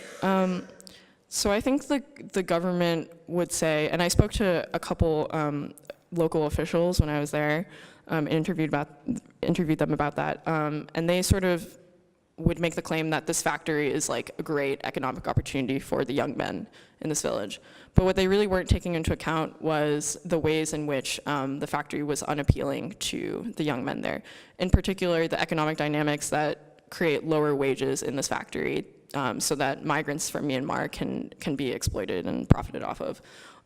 So I think the government would say, and I spoke to a couple local officials when I was there, interviewed them about that, and they sort of would make the claim that this factory is like a great economic opportunity for the young men in this village. But what they really weren't taking into account was the ways in which the factory was unappealing to the young men there. In particular, the economic dynamics that create lower wages in this factory so that migrants from Myanmar can be exploited and profited off of.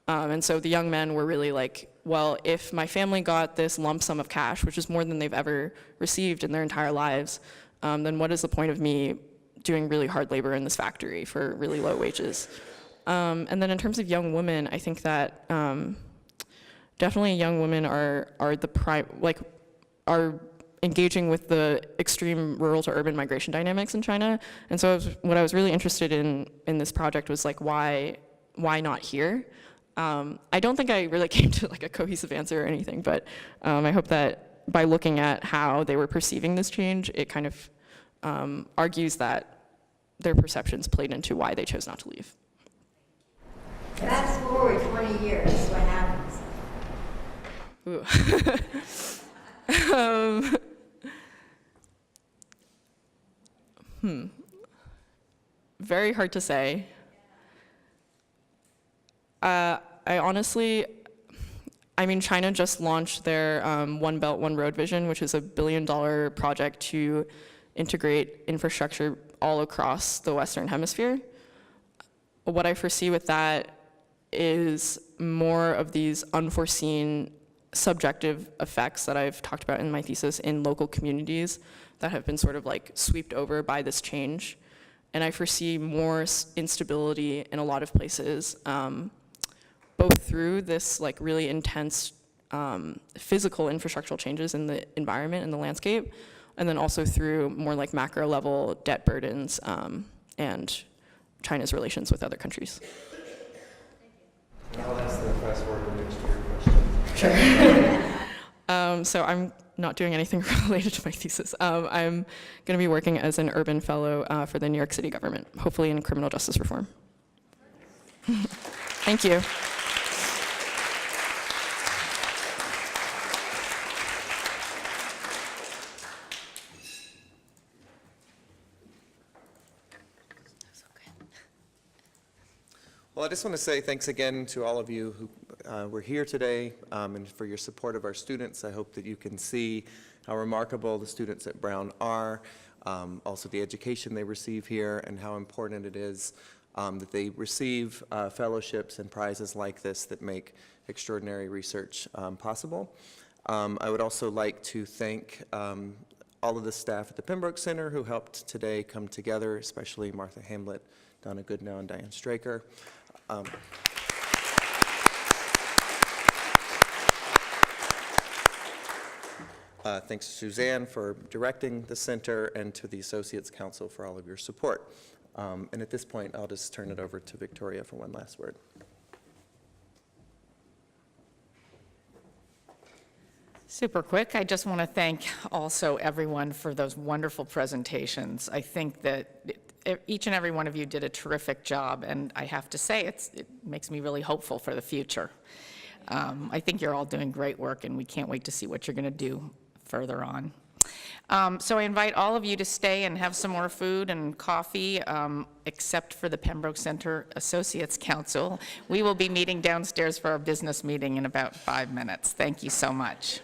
And so the young men were really like, well, if my family got this lump sum of cash, which is more than they've ever received in their entire lives, then what is the point of me doing really hard labor in this factory for really low wages? And then in terms of young women, I think that definitely young women are engaging with the extreme rural to urban migration dynamics in China. And so what I was really interested in this project was like, why not here? I don't think I really came to like a cohesive answer or anything, but I hope that by looking at how they were perceiving this change, it kind of argues that their perceptions played into why they chose not to leave. Fast forward 20 years, what happens? Ooh. Very hard to say. I mean, China just launched their One Belt, One Road vision, which is $1 billion project to integrate infrastructure all across the Western Hemisphere. What I foresee with that is more of these unforeseen subjective effects that I've talked about in my thesis in local communities that have been sort of like swept over by this change. And I foresee more instability in a lot of places, both through this like really intense physical infrastructural changes in the environment and the landscape, and then also through more like macro level debt burdens and China's relations with other countries. I'll ask the fast forward next to your question. Sure. So I'm not doing anything related to my thesis. I'm going to be working as an urban fellow for the New York City government, hopefully in criminal justice reform. Thank you. Well, I just want to say thanks again to all of you who were here today and for your support of our students. I hope that you can see how remarkable the students at Brown are, also the education they receive here, and how important it is that they receive fellowships and prizes like this that make extraordinary research possible. I would also like to thank all of the staff at the Pembroke Center who helped today come together, especially Martha Hamlet, Donna Goodnow, and Diane Straker. Thanks to Suzanne for directing the center, and to the Associates Council for all of your support. And at this point, I'll just turn it over to Victoria for one last word. Super quick. I just want to thank also everyone for those wonderful presentations. I think that each and every one of you did a terrific job, and I have to say it makes me really hopeful for the future. I think you're all doing great work, and we can't wait to see what you're going to do further on. So I invite all of you to stay and have some more food and coffee, except for the Pembroke Center Associates Council. We will be meeting downstairs for our business meeting in about 5 minutes. Thank you so much.